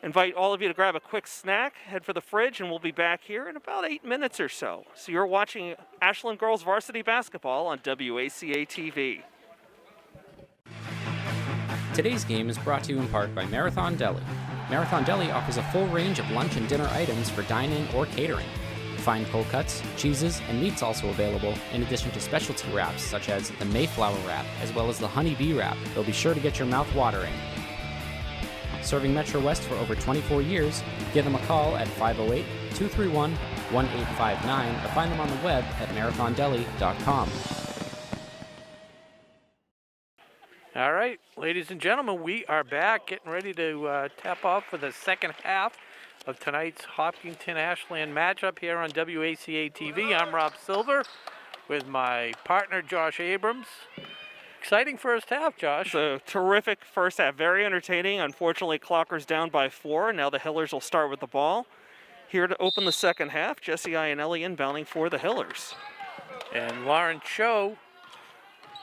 Speaker 2: invite all of you to grab a quick snack, head for the fridge, and we'll be back here in about 8 minutes or so. So you're watching Ashland Girls Varsity Basketball on WACA-TV.
Speaker 4: Today's game is brought to you in part by Marathon Deli. Marathon Deli offers a full range of lunch and dinner items for dine-in or catering. Fine cold cuts, cheeses, and meats also available, in addition to specialty wraps such as the Mayflower wrap, as well as the Honey Bee wrap. They'll be sure to get your mouth watering. Serving Metro West for over 24 years, give them a call at 508-231-1859 or find them on the web at marathondeli.com.
Speaker 3: All right, ladies and gentlemen, we are back, getting ready to tap off for the second half of tonight's Hopkinton-Ashland matchup here on WACA-TV. I'm Rob Silver with my partner, Josh Abrams. Exciting first half, Josh.
Speaker 2: It's a terrific first half, very entertaining. Unfortunately, Clockers down by 4. Now the Hillers will start with the ball. Here to open the second half, Jesse Iannelli inbounding for the Hillers.
Speaker 3: And Lauren Cho,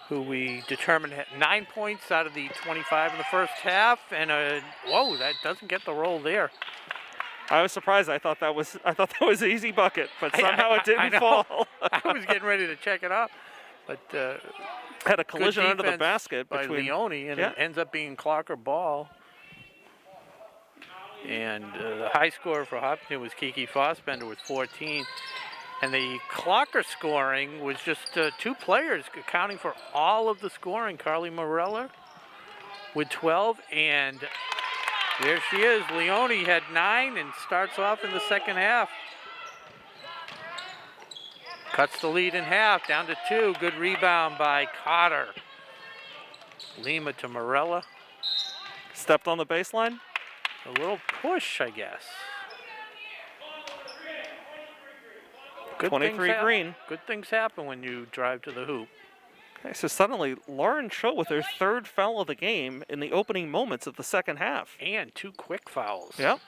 Speaker 3: who we determined had 9 points out of the 25 in the first half, and whoa, that doesn't get the roll there.
Speaker 2: I was surprised. I thought that was an easy bucket, but somehow it didn't
Speaker 3: I know.
Speaker 2: fall.
Speaker 3: I was getting ready to check it out, but
Speaker 2: had a collision
Speaker 3: good
Speaker 2: under the
Speaker 3: defense
Speaker 2: basket
Speaker 3: by
Speaker 2: between
Speaker 3: Leone, and
Speaker 2: yeah.
Speaker 3: it ends up being Clocker ball. And the high scorer for Hopkinton was Kiki Fossbender with 14. And the Clocker scoring was just 2 players accounting for all of the scoring. Carly Morella with 12, and there she is. Leone had 9 and starts off in the second half. Cuts the lead in half, down to 2. Good rebound by Cotter. Lima to Morella.
Speaker 2: Stepped on the baseline.
Speaker 3: A little push, I guess. Good
Speaker 2: 23 green.
Speaker 3: Good things happen when you drive to the hoop.
Speaker 2: Okay, so suddenly Lauren Cho with her 3rd foul of the game in the opening moments of the second half.
Speaker 3: And 2 quick fouls.
Speaker 2: Yep.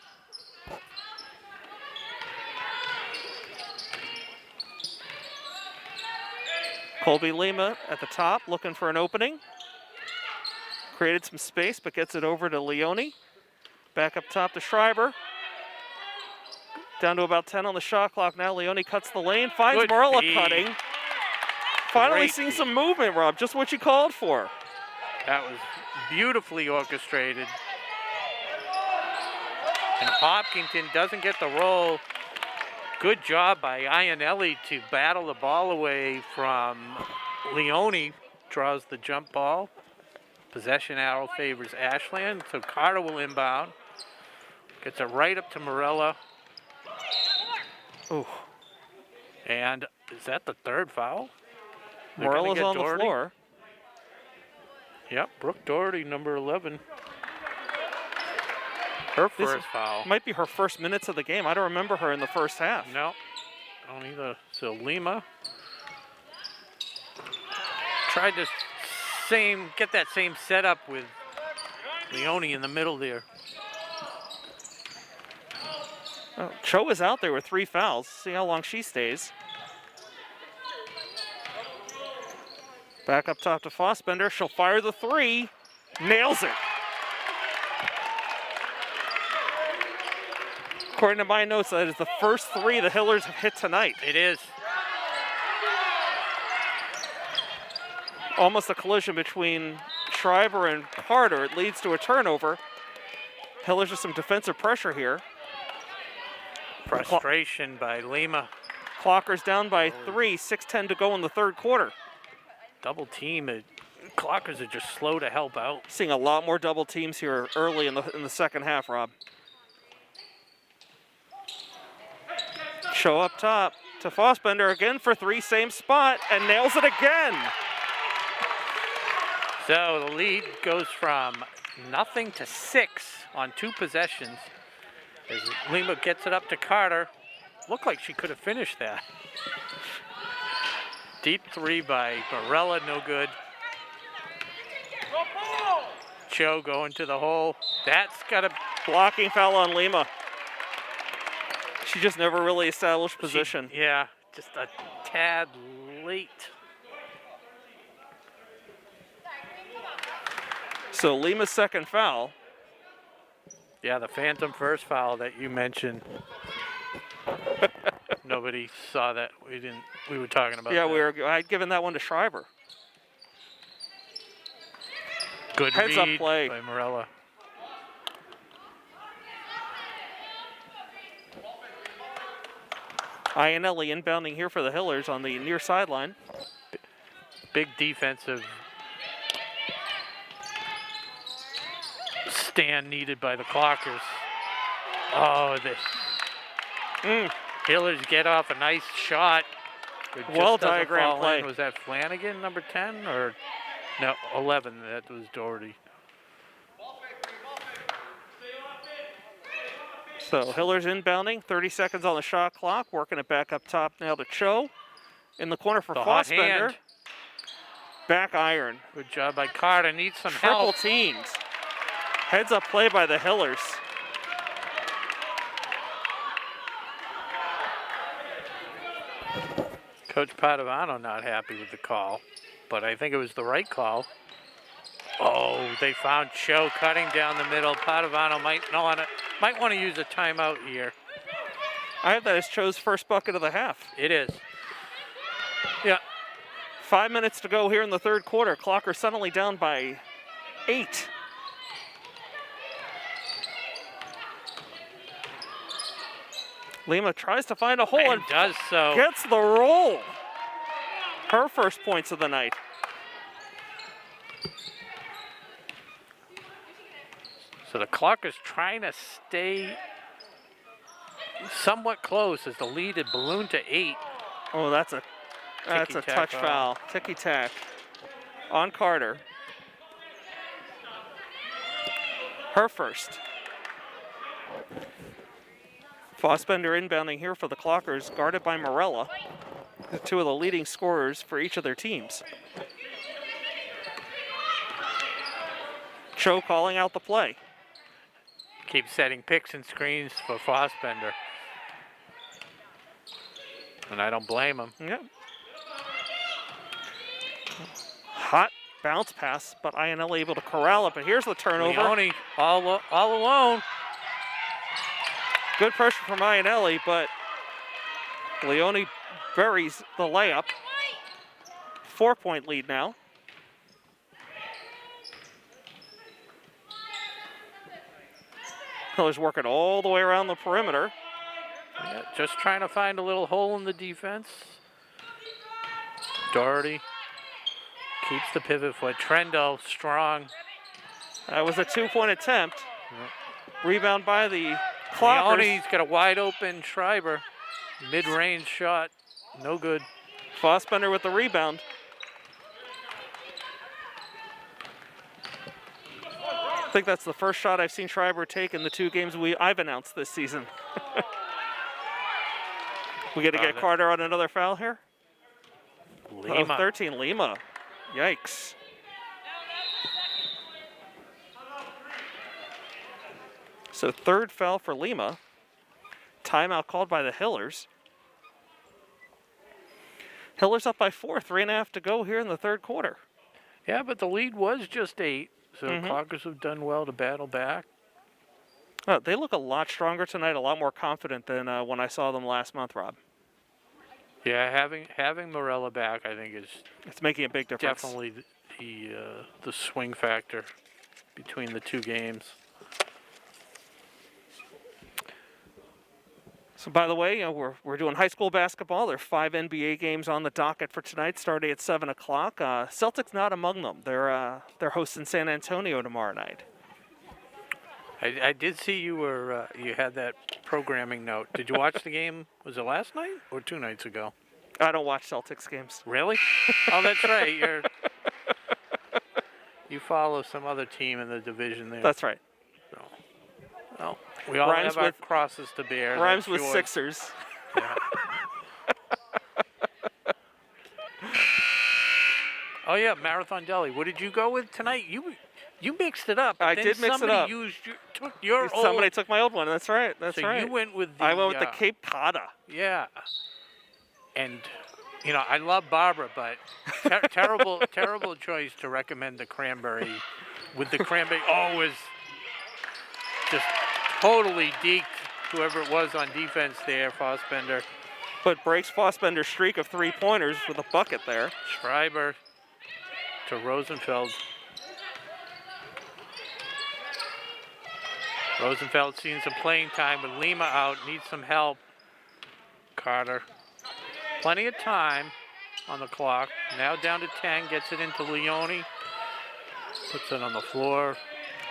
Speaker 2: Colby Lima at the top looking for an opening. Created some space, but gets it over to Leone. Back up top to Schreiber. Down to about 10 on the shot clock now. Leone cuts the lane, finds
Speaker 3: Good
Speaker 2: Marilla
Speaker 3: feed.
Speaker 2: cutting. Finally
Speaker 3: Great
Speaker 2: seeing
Speaker 3: feed.
Speaker 2: some movement, Rob, just what you called for.
Speaker 3: That was beautifully orchestrated. And Hopkinton doesn't get the roll. Good job by Ionelli to battle the ball away from Leone. Draws the jump ball. Possession arrow favors Ashland, so Carter will inbound. Gets it right up to Morella.
Speaker 2: Ooh.
Speaker 3: And is that the third foul? They're gonna
Speaker 2: Morella's
Speaker 3: get
Speaker 2: on the
Speaker 3: Doherty.
Speaker 2: floor.
Speaker 3: Yep, Brooke Doherty, number 11. Her
Speaker 2: This
Speaker 3: first foul.
Speaker 2: Might be her first minutes of the game. I don't remember her in the first half.
Speaker 3: No, don't either. So Lima tried to get that same setup with Leone in the middle there.
Speaker 2: Oh, Cho is out there with 3 fouls. See how long she stays. Back up top to Fossbender. She'll fire the 3. Nails it. According to my notes, that is the first 3 the Hillers have hit tonight.
Speaker 3: It is.
Speaker 2: Almost a collision between Schreiber and Carter. It leads to a turnover. Hillers with some defensive pressure here.
Speaker 3: Frustration by Lima.
Speaker 2: Clockers down by 3, 6:10 to go in the third quarter.
Speaker 3: Double team. Clockers are just slow to help out.
Speaker 2: Seeing a lot more double teams here early in the second half, Rob. Show up top to Fossbender again for 3, same spot, and nails it again.
Speaker 3: So the lead goes from nothing to 6 on 2 possessions. As Lima gets it up to Carter. Looked like she could have finished that. Deep 3 by Morella, no good. Cho going to the hole. That's got a
Speaker 2: Blocking foul on Lima. She just never really established position.
Speaker 3: yeah, just a tad late.
Speaker 2: So Lima's second foul.
Speaker 3: Yeah, the phantom first foul that you mentioned. Nobody saw that. We were talking about
Speaker 2: Yeah,
Speaker 3: that.
Speaker 2: I'd given that one to Schreiber.
Speaker 3: Good
Speaker 2: Heads up
Speaker 3: read
Speaker 2: play.
Speaker 3: by Morella.
Speaker 2: Ionelli inbounding here for the Hillers on the near sideline.
Speaker 3: Big defensive stand needed by the Clockers. Oh, the Hillers get off a nice shot. It just
Speaker 2: Well
Speaker 3: doesn't
Speaker 2: diagrammed
Speaker 3: fall
Speaker 2: play.
Speaker 3: in. Was that Flanagan, number 10? Or no, 11. That was Doherty.
Speaker 2: So Hillers inbounding, 30 seconds on the shot clock, working it back up top now to Cho. In the corner for
Speaker 3: The hot
Speaker 2: Fossbender.
Speaker 3: hand.
Speaker 2: Back iron.
Speaker 3: Good job by Carter. Needs some
Speaker 2: Triple
Speaker 3: help.
Speaker 2: teams. Heads up play by the Hillers.
Speaker 3: Coach Padovano not happy with the call, but I think it was the right call. Oh, they found Cho cutting down the middle. Padovano might want to use a timeout here.
Speaker 2: I have that as Cho's first bucket of the half.
Speaker 3: It is. Yeah.
Speaker 2: 5 minutes to go here in the third quarter. Clocker suddenly down by 8. Lima tries to find a hole
Speaker 3: And
Speaker 2: and
Speaker 3: does so.
Speaker 2: gets the roll. Her first points of the night.
Speaker 3: So the clock is trying to stay somewhat close as the lead had ballooned to 8.
Speaker 2: Oh, that's a
Speaker 3: Ticky-tack
Speaker 2: touch
Speaker 3: foul.
Speaker 2: foul. Ticky tack on Carter. Her first. Fossbender inbounding here for the Clockers, guarded by Morella, the 2 of the leading scorers for each of their teams. Cho calling out the play.
Speaker 3: Keep setting picks and screens for Fossbender. And I don't blame him.
Speaker 2: Yep. Hot bounce pass, but Ionelli able to corral it. But here's the turnover.
Speaker 3: Leone all alone.
Speaker 2: Good pressure from Ionelli, but Leone buries the layup. 4-point lead now. Hillers working all the way around the perimeter.
Speaker 3: Yeah, just trying to find a little hole in the defense. Doherty keeps the pivot foot. Trendo strong.
Speaker 2: That was a 2-point attempt. Rebound by the Clockers.
Speaker 3: Leone's got a wide open Schreiber. Mid-range shot. No good.
Speaker 2: Fossbender with the rebound. I think that's the first shot I've seen Schreiber take in the 2 games I've announced this season. We got to get Carter on another foul here.
Speaker 3: Lima.
Speaker 2: 13, Lima. Yikes. So 3rd foul for Lima. Timeout called by the Hillers. Hillers up by 4, 3.5 to go here in the 3rd quarter.
Speaker 3: Yeah, but the lead was just 8, so Clockers have done well to battle back.
Speaker 2: Oh, they look a lot stronger tonight, a lot more confident than when I saw them last month, Rob.
Speaker 3: Yeah, having Morella back, I think, is
Speaker 2: It's making a big difference.
Speaker 3: definitely the swing factor between the 2 games.
Speaker 2: So, by the way, we're doing high school basketball. There are 5 NBA games on the docket for tonight, starting at 7 o'clock. Celtics not among them. They're hosting San Antonio tomorrow night.
Speaker 3: I did see you had that programming note. Did you watch the game? Was it last night or 2 nights ago?
Speaker 2: I don't watch Celtics games.
Speaker 3: Really? Oh, that's right. You follow some other team in the division there.
Speaker 2: That's right.
Speaker 3: So, well, we all have our crosses to bear.
Speaker 2: Rhymes with Sixers.
Speaker 3: Yeah. Oh yeah, Marathon Deli. What did you go with tonight? You mixed it up.
Speaker 2: I did mix it up. Somebody took my old one. That's right. That's right.
Speaker 3: So you went with the.
Speaker 2: I went with the Cape Cod.
Speaker 3: Yeah. And, I love Barbara, but terrible choice to recommend the cranberry. With the cranberry, always just totally deked whoever it was on defense there, Fossbender.
Speaker 2: But breaks Fossbender's streak of 3-pointers with a bucket there.
Speaker 3: Schreiber to Rosenfeld. Rosenfeld seeing some playing time with Lima out, needs some help. Carter. Plenty of time on the clock. Now down to 10, gets it into Leone. Puts it on the floor.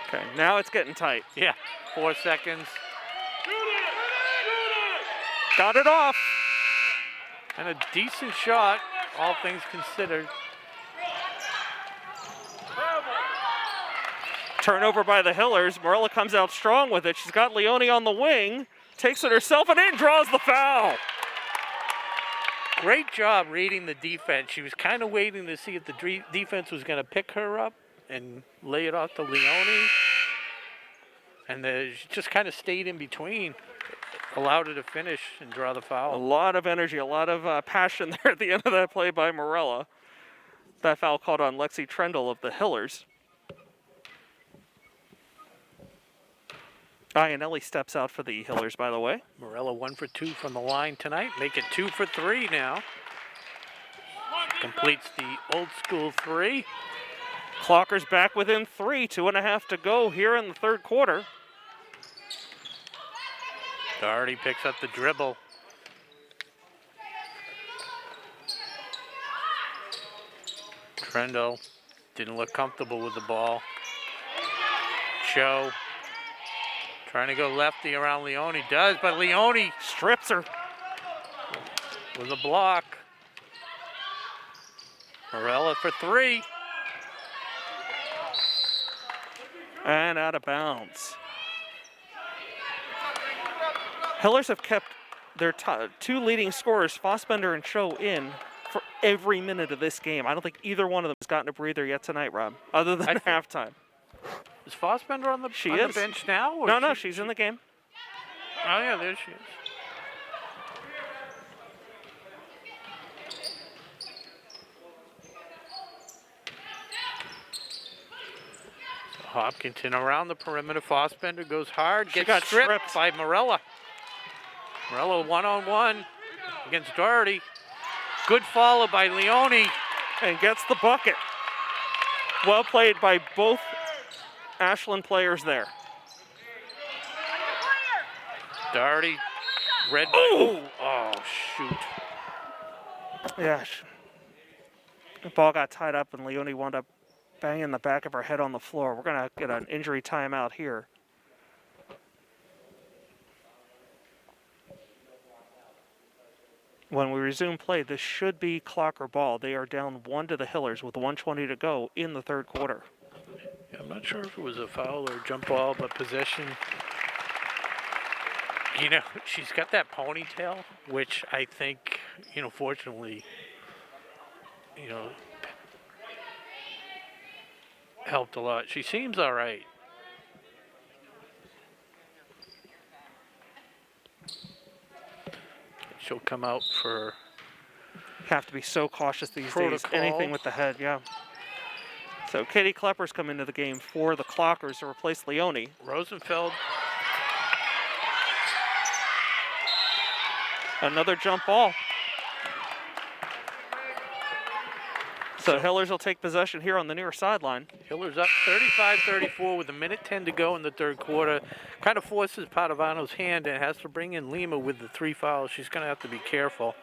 Speaker 2: Okay, now it's getting tight.
Speaker 3: Yeah, 4 seconds.
Speaker 2: Got it off.
Speaker 3: And a decent shot, all things considered.
Speaker 2: Turnover by the Hillers. Morella comes out strong with it. She's got Leone on the wing. Takes it herself and in, draws the foul.
Speaker 3: Great job reading the defense. She was kind of waiting to see if the defense was going to pick her up and lay it off to Leone. And she just kind of stayed in between. Allowed her to finish and draw the foul.
Speaker 2: A lot of energy, a lot of passion there at the end of that play by Morella. That foul called on Lexi Trendle of the Hillers. Ionelli steps out for the Hillers, by the way.
Speaker 3: Morella 1 for 2 from the line tonight. Make it 2 for 3 now. Completes the old school 3.
Speaker 2: Clockers back within 3, 2.5 to go here in the 3rd quarter.
Speaker 3: Doherty picks up the dribble. Trendo didn't look comfortable with the ball. Cho trying to go lefty around Leone. Does, but Leone
Speaker 2: strips her
Speaker 3: with a block. Morella for 3.
Speaker 2: And out of bounds. Hillers have kept their 2 leading scorers, Fossbender and Cho, in for every minute of this game. I don't think either one of them has gotten a breather yet tonight, Rob, other than halftime.
Speaker 3: Is Fossbender on the bench now? Or
Speaker 2: No, she's in the game.
Speaker 3: Oh, yeah, there she is. Hopkinton around the perimeter. Fossbender goes hard,
Speaker 2: She
Speaker 3: gets
Speaker 2: got
Speaker 3: stripped by Morella. Morella one-on-one against Doherty. Good follow by Leone.
Speaker 2: And gets the bucket. Well played by both Ashland players there.
Speaker 3: Doherty, red.
Speaker 2: Oh!
Speaker 3: Oh, shoot.
Speaker 2: Yeah. The ball got tied up and Leone wound up banging the back of her head on the floor. We're going to get an injury timeout here. When we resume play, this should be Clocker ball. They are down 1 to the Hillers with 1:20 to go in the third quarter.
Speaker 3: Yeah, I'm not sure if it was a foul or a jump ball, but possession. You know, she's got that ponytail, which I think, fortunately, helped a lot. She seems all right. She'll come out for...
Speaker 2: Have to be so cautious these
Speaker 3: Protocol.
Speaker 2: days. Anything with the head, yeah. So Katie Klepper's come into the game for the Clockers to replace Leone.
Speaker 3: Rosenfeld.
Speaker 2: Another jump ball. So Hillers will take possession here on the near sideline.
Speaker 3: Hillers up 35-34 with 1:10 to go in the third quarter. Kind of forces Padovano's hand and has to bring in Lima with the 3 fouls. She's going to have to be careful.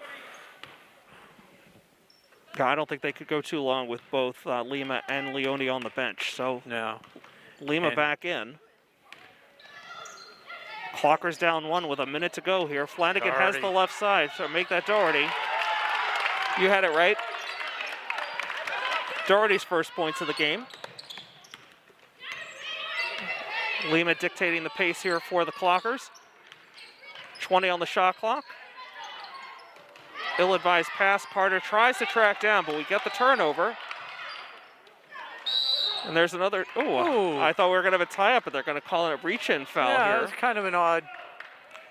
Speaker 2: Yeah, I don't think they could go too long with both Lima and Leone on the bench. So
Speaker 3: No.
Speaker 2: Lima back in. Clockers down 1 with 1 minute to go here. Flanagan has the left side, so make that Doherty. You had it right. Doherty's first points of the game. Lima dictating the pace here for the Clockers. 20 on the shot clock. Ill-advised pass. Carter tries to track down, but we get the turnover. And there's another.
Speaker 3: Ooh.
Speaker 2: I thought we were going to have a tie-up, but they're going to call it a reach-in foul
Speaker 3: Yeah,
Speaker 2: here.
Speaker 3: that's kind of an odd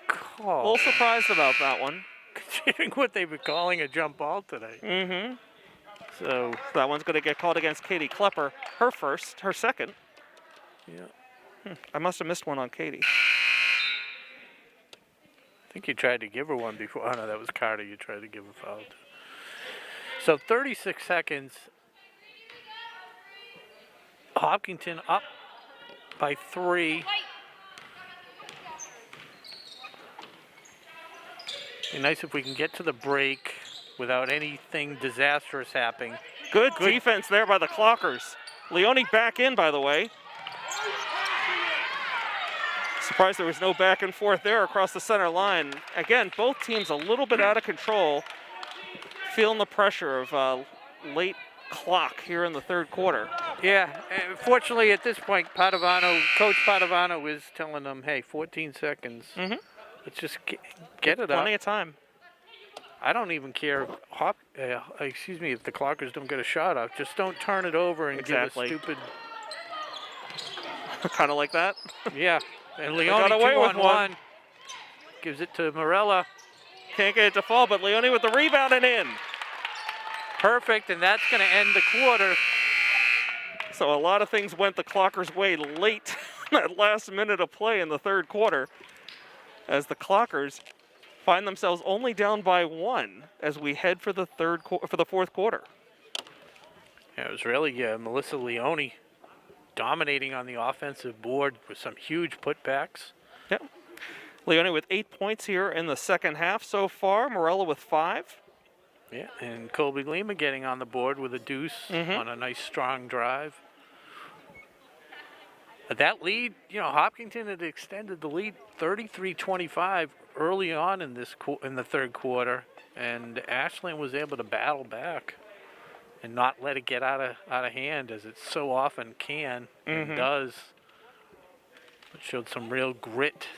Speaker 2: A
Speaker 3: call.
Speaker 2: little surprised about that one.
Speaker 3: Considering what they've been calling a jump ball today.
Speaker 2: Mm-hmm.
Speaker 3: So
Speaker 2: That one's going to get called against Katie Klepper. Her second.
Speaker 3: yeah.
Speaker 2: I must have missed one on Katie.
Speaker 3: I think you tried to give her one before. Oh, no, that was Carter you tried to give a foul to. So 36 seconds. Hopkinton up by 3. Be nice if we can get to the break without anything disastrous happening.
Speaker 2: Good defense there by the Clockers. Leone back in, by the way. Surprised there was no back and forth there across the center line. Again, both teams a little bit out of control. Feeling the pressure of late clock here in the third quarter.
Speaker 3: Yeah, fortunately at this point, Coach Padovano is telling them, hey, 14 seconds.
Speaker 2: Mm-hmm.
Speaker 3: Let's just get it up.
Speaker 2: Plenty of time.
Speaker 3: I don't even care if the Clockers don't get a shot off. Just don't turn it over and give a stupid...
Speaker 2: Kind of like that.
Speaker 3: Yeah, and Leone
Speaker 2: got away with
Speaker 3: 2-on-1. Gives it to Morella.
Speaker 2: Can't get it to fall, but Leone with the rebound and in.
Speaker 3: Perfect, and that's going to end the quarter.
Speaker 2: So a lot of things went the Clockers' way late that last minute of play in the third quarter, as the Clockers find themselves only down by 1 as we head for the fourth quarter.
Speaker 3: Yeah, it was really Melissa Leone dominating on the offensive board with some huge putbacks.
Speaker 2: Yep. Leone with 8 points here in the second half so far. Morella with 5.
Speaker 3: Yeah, and Colby Lima getting on the board with a deuce on a nice strong drive. But that lead, Hopkinton had extended the lead 33-25 early on in the third quarter, and Ashland was able to battle back and not let it get out of hand, as it so often can and does. It showed some real grit.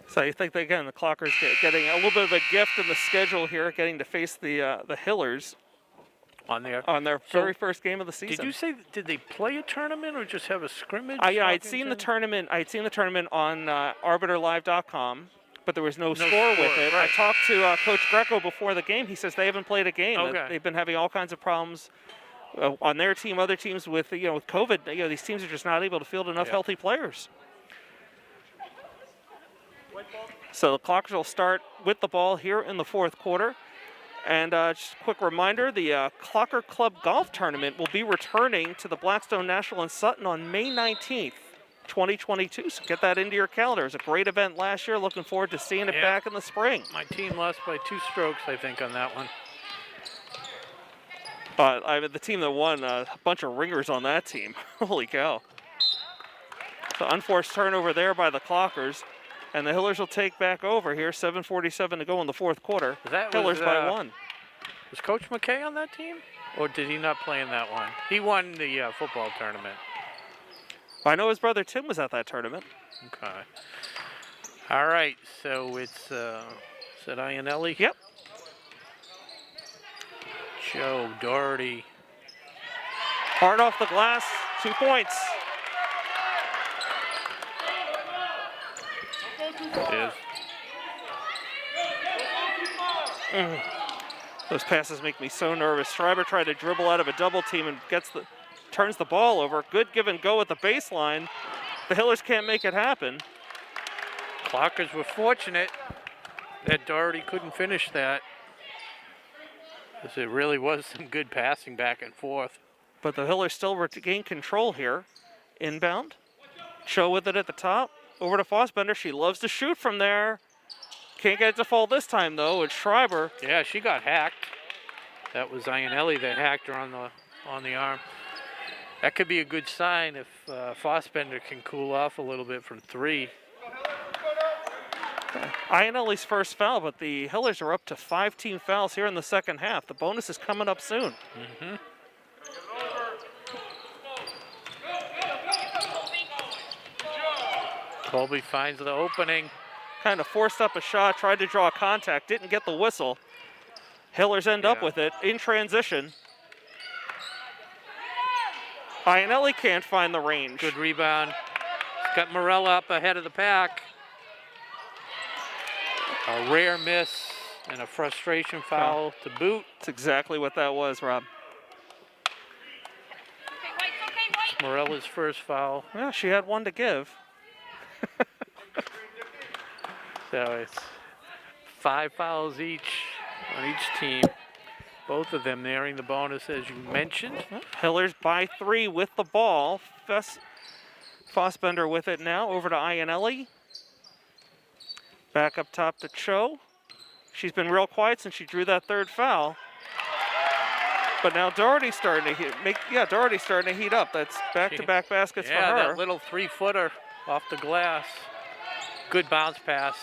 Speaker 2: So you think, again, the Clockers getting a little bit of a gift in the schedule here, getting to face the Hillers
Speaker 3: on their
Speaker 2: very first game of the season.
Speaker 3: Did you say, did they play a tournament or just have a scrimmage?
Speaker 2: I'd seen the tournament. I'd seen the tournament on arbiterlive.com, but there was no score with it.
Speaker 3: Right.
Speaker 2: I talked to Coach Greco before the game. He says they haven't played a game.
Speaker 3: Okay.
Speaker 2: They've been having all kinds of problems on their team, other teams with with COVID, these teams are just not able to field enough healthy players. So the Clockers will start with the ball here in the fourth quarter. And just a quick reminder, the Clocker Club Golf Tournament will be returning to the Blackstone National in Sutton on May 19th, 2022. So get that into your calendar. It was a great event last year. Looking forward to seeing it back in the spring.
Speaker 3: My team lost by 2 strokes, I think, on that one.
Speaker 2: The team that won, a bunch of ringers on that team. Holy cow. So unforced turnover there by the Clockers. And the Hillers will take back over here. 7:47 to go in the fourth quarter. Hillers by 1.
Speaker 3: Was Coach McKay on that team? Or did he not play in that one? He won the football tournament.
Speaker 2: I know his brother Tim was at that tournament.
Speaker 3: Okay. All right, so it's, is it Iannelli?
Speaker 2: Yep.
Speaker 3: Joe Doherty.
Speaker 2: Hard off the glass, 2 points. Those passes make me so nervous. Schreiber tried to dribble out of a double team and turns the ball over. Good give and go at the baseline. The Hillers can't make it happen.
Speaker 3: Clockers were fortunate that Doherty couldn't finish that, because it really was some good passing back and forth.
Speaker 2: But the Hillers still regain control here. Inbound. Cho with it at the top. Over to Fossbender. She loves to shoot from there. Can't get it to fall this time, though. It's Schreiber.
Speaker 3: Yeah, she got hacked. That was Iannelli that hacked her on the arm. That could be a good sign if Fossbender can cool off a little bit from 3.
Speaker 2: Iannelli's first foul, but the Hillers are up to 5 team fouls here in the second half. The bonus is coming up soon.
Speaker 3: Mm-hmm. Colby finds the opening.
Speaker 2: Kind of forced up a shot, tried to draw contact, didn't get the whistle. Hillers end up with it in transition. Iannelli can't find the range.
Speaker 3: Good rebound. He's got Morella up ahead of the pack. A rare miss and a frustration foul to boot.
Speaker 2: That's exactly what that was, Rob.
Speaker 3: It's Morella's first foul.
Speaker 2: Yeah, she had one to give.
Speaker 3: So it's 5 fouls each on each team. Both of them nearing the bonus, as you mentioned.
Speaker 2: Hillers by 3 with the ball. Fossbender with it now. Over to Iannelli. Back up top to Cho. She's been real quiet since she drew that 3rd foul. But now Doherty's starting to Doherty's starting to heat up. That's back-to-back baskets for her.
Speaker 3: Yeah, that little 3-footer off the glass. Good bounce pass.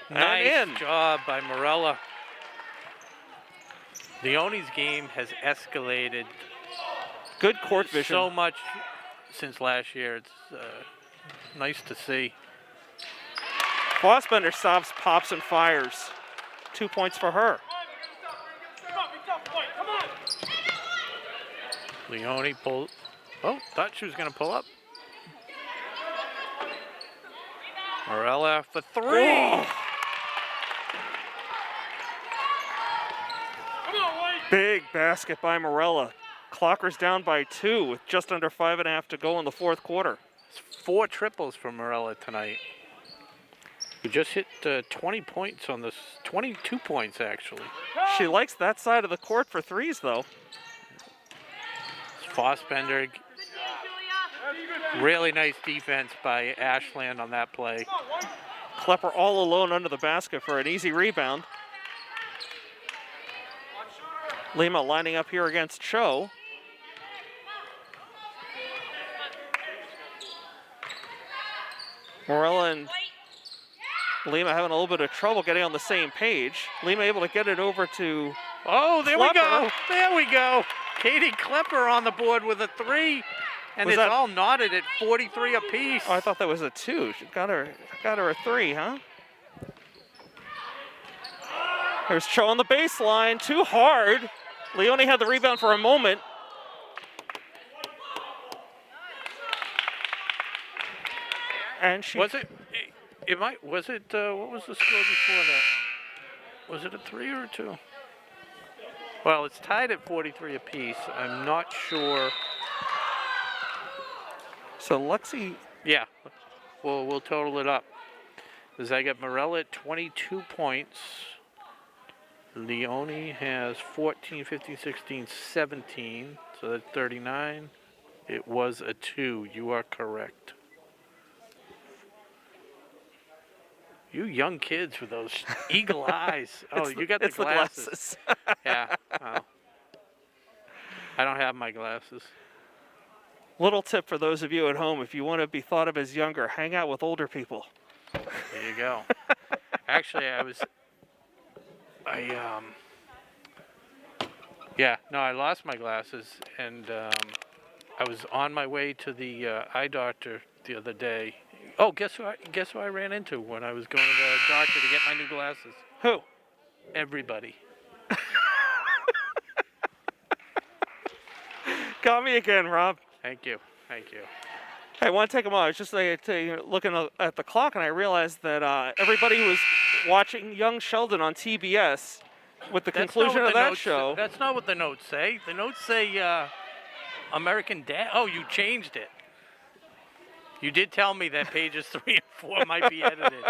Speaker 3: Nice job by Morella. Leone's game has escalated.
Speaker 2: Good court vision.
Speaker 3: So much since last year. It's nice to see.
Speaker 2: Fossbender stops, pops, and fires. 2 points for her.
Speaker 3: Leone pulled. Oh, thought she was going to pull up. Morella for 3.
Speaker 2: Oh. Big basket by Morella. Clockers down by 2 with just under 5.5 to go in the fourth quarter.
Speaker 3: It's 4 triples for Morella tonight. We just hit 20 points on this, 22 points actually.
Speaker 2: She likes that side of the court for 3s though.
Speaker 3: Fossbender. Really nice defense by Ashland on that play.
Speaker 2: Klepper all alone under the basket for an easy rebound. Lima lining up here against Cho. Morella and Lima having a little bit of trouble getting on the same page. Lima able to get it over to
Speaker 3: there we go. There we go. Katie Klepper on the board with a 3. And it's all knotted at 43 apiece.
Speaker 2: Oh, I thought that was a 2. She got her a 3, huh? There's Cho on the baseline. Too hard. Leone had the rebound for a moment. And she
Speaker 3: was it? What was the score before that? Was it a 3 or a 2? Well, it's tied at 43 apiece. I'm not sure.
Speaker 2: So Lexi,
Speaker 3: Yeah, we'll total it up. Because I got Morella at 22 points. Leone has 14, 15, 16, 17. So that's 39. It was a 2. You are correct. You young kids with those eagle eyes. Oh, you got the glasses. Yeah. Wow. I don't have my glasses.
Speaker 2: little tip for those of you at home, if you want to be thought of as younger, hang out with older people.
Speaker 3: There you go. Actually, I lost my glasses, and I was on my way to the eye doctor the other day. Oh, guess who I ran into when I was going to the doctor to get my new glasses?
Speaker 2: Who?
Speaker 3: Everybody.
Speaker 2: Got me again, Rob.
Speaker 3: Thank you. Thank you.
Speaker 2: Hey, I want to take a moment. I was just looking at the clock, and I realized that everybody was watching Young Sheldon on TBS with the conclusion of that show.
Speaker 3: That's not what the notes say. The notes say American Dad. Oh, you changed it. You did tell me that pages 3 and 4 might be edited.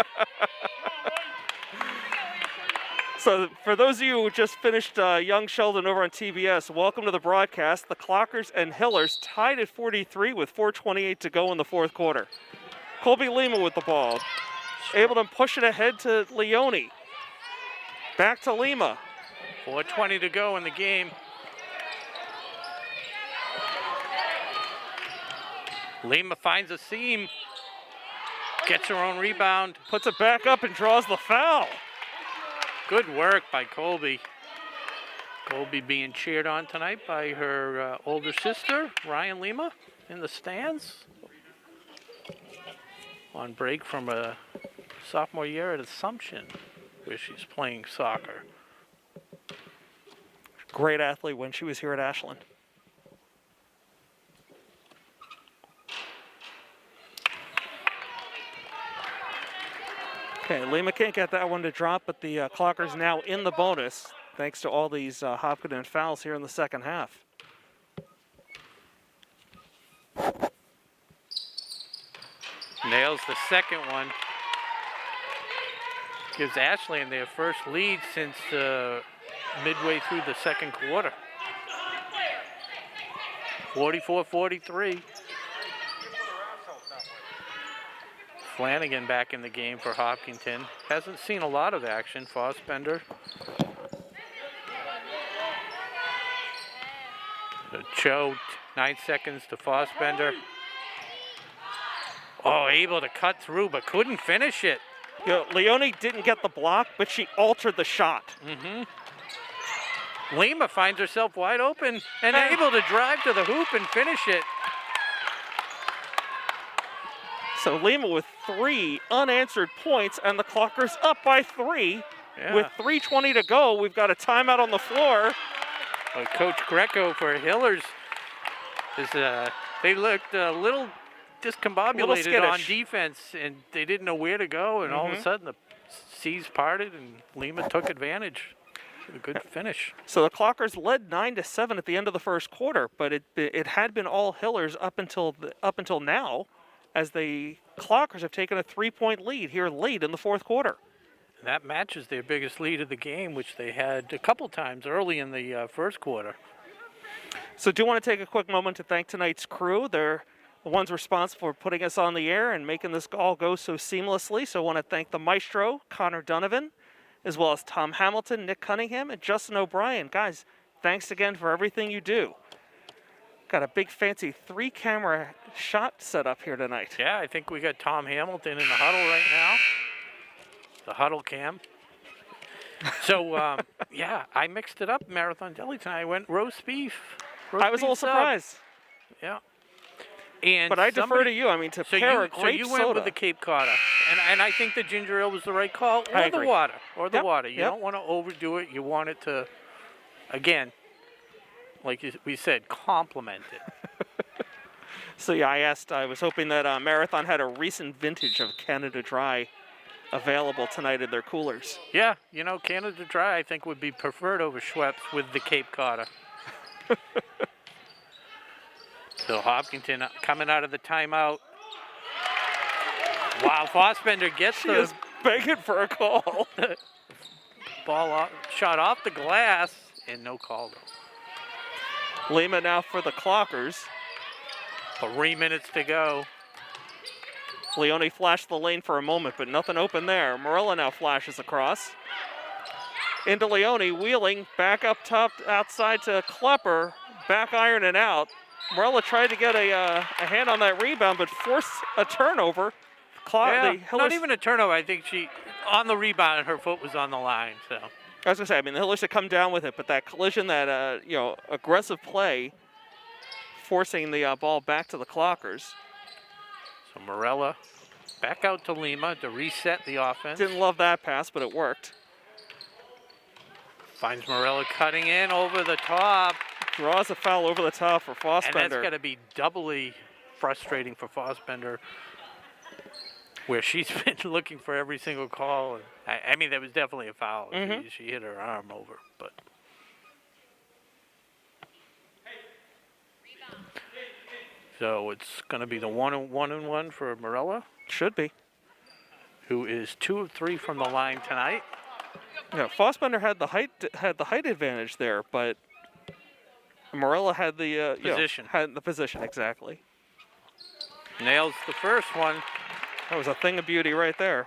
Speaker 2: So for those of you who just finished Young Sheldon over on TBS, welcome to the broadcast. The Clockers and Hillers tied at 43 with 4:28 to go in the fourth quarter. Colby Lima with the ball, able to push it ahead to Leone. Back to Lima.
Speaker 3: 4:20 to go in the game. Lima finds a seam, gets her own rebound.
Speaker 2: Puts it back up and draws the foul.
Speaker 3: Good work by Colby. Colby being cheered on tonight by her older sister, Ryan Lima, in the stands. On break from a sophomore year at Assumption, where she's playing soccer.
Speaker 2: Great athlete when she was here at Ashland. Okay, Lima can't get that one to drop, but the Clockers now in the bonus, thanks to all these Hopkinton fouls here in the second half.
Speaker 3: Nails the second one. Gives Ashland their first lead since midway through the second quarter. 44-43. Flanagan back in the game for Hopkinton. Hasn't seen a lot of action. Fossbender. Cho, 9 seconds to Fossbender. Oh, able to cut through, but couldn't finish it.
Speaker 2: Leone didn't get the block, but she altered the shot.
Speaker 3: Lima finds herself wide open and able to drive to the hoop and finish it.
Speaker 2: So Lima with 3 unanswered points, and the Clockers up by 3.
Speaker 3: Yeah.
Speaker 2: With 3:20 to go, we've got a timeout on the floor.
Speaker 3: Coach Greco for Hillers, they looked a little discombobulated on defense, and they didn't know where to go, and all of a sudden the seas parted, and Lima took advantage. A good finish.
Speaker 2: So the Clockers led 9-7 at the end of the first quarter, but it had been all Hillers up until now, as the Clockers have taken a 3-point lead here late in the fourth quarter.
Speaker 3: And that matches their biggest lead of the game, which they had a couple times early in the first quarter.
Speaker 2: So do want to take a quick moment to thank tonight's crew. They're the ones responsible for putting us on the air and making this all go so seamlessly. So I want to thank the maestro, Connor Donovan, as well as Tom Hamilton, Nick Cunningham, and Justin O'Brien. Guys, thanks again for everything you do. Got a big fancy 3-camera shot set up here tonight.
Speaker 3: Yeah, I think we got Tom Hamilton in the huddle right now. The huddle cam. So, yeah, I mixed it up, Marathon Deli tonight. I went roast beef.
Speaker 2: I was a little surprised.
Speaker 3: Yeah. And
Speaker 2: but I defer to you. I mean, to pair a grape soda.
Speaker 3: So you went with the Cape Codder. And I think the ginger ale was the right call.
Speaker 2: I agree.
Speaker 3: Or the water. You don't want to overdo it. You want it to, again, like we said, complement it.
Speaker 2: So yeah, I was hoping that Marathon had a recent vintage of Canada Dry available tonight in their coolers.
Speaker 3: Yeah, you know, Canada Dry I think would be preferred over Schweppes with the Cape Codder. So Hopkinton coming out of the timeout. Wow, Fossbender gets
Speaker 2: She
Speaker 3: the
Speaker 2: is begging for a call.
Speaker 3: ball shot off the glass and no call though.
Speaker 2: Lima now for the Clockers.
Speaker 3: 3 minutes to go.
Speaker 2: Leone flashed the lane for a moment, but nothing open there. Morella now flashes across. Into Leone, wheeling, back up top, outside to Klepper, back iron and out. Morella tried to get a hand on that rebound, but forced a turnover.
Speaker 3: Not even a turnover. I think she, on the rebound, her foot was on the line. So
Speaker 2: I was gonna say, I mean, the Hillers had come down with it, but that collision, that aggressive play, forcing the ball back to the Clockers.
Speaker 3: So Morella back out to Lima to reset the offense.
Speaker 2: Didn't love that pass, but it worked.
Speaker 3: Finds Morella cutting in over the top.
Speaker 2: Draws a foul over the top for Fossbender.
Speaker 3: And that's got to be doubly frustrating for Fossbender, where she's been looking for every single call. And I mean, that was definitely a foul.
Speaker 2: Mm-hmm.
Speaker 3: She hit her arm over, but. So it's going to be the one and one for Morella.
Speaker 2: Should be.
Speaker 3: Who is 2 of 3 from the line tonight.
Speaker 2: Yeah, Fossbender had the height advantage there, but Morella had the
Speaker 3: position.
Speaker 2: Had the position exactly.
Speaker 3: Nails the first one.
Speaker 2: That was a thing of beauty right there.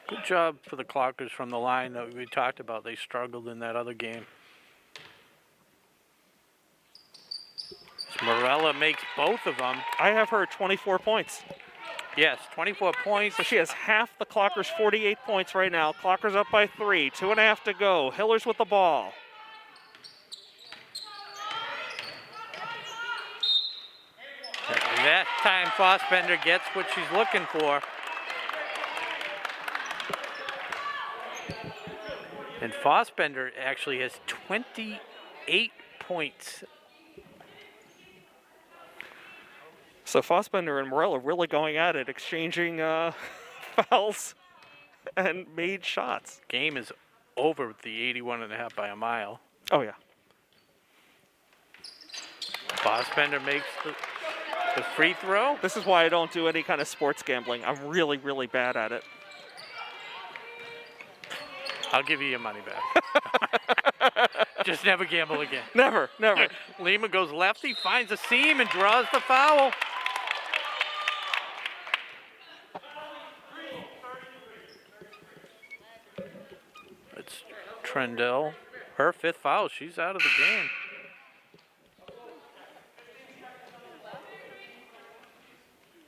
Speaker 3: Good job for the Clockers from the line that we talked about. They struggled in that other game. Morella makes both of them.
Speaker 2: I have her 24 points.
Speaker 3: Yes, 24 points.
Speaker 2: So she has half the Clockers' 48 points right now. Clockers up by 3, 2.5 to go. Hillers with the ball.
Speaker 3: That time Fossbender gets what she's looking for. And Fossbender actually has 28 points.
Speaker 2: So Fossbender and Morella really going at it, exchanging fouls and made shots.
Speaker 3: Game is over with the 81.5 by a mile.
Speaker 2: Oh, yeah.
Speaker 3: Fossbender makes the free throw.
Speaker 2: This is why I don't do any kind of sports gambling. I'm really, really bad at it.
Speaker 3: I'll give you your money back. Just never gamble again.
Speaker 2: Never, never.
Speaker 3: Lima goes lefty, finds a seam, and draws the foul. It's Trendell. Her 5th foul. She's out of the game.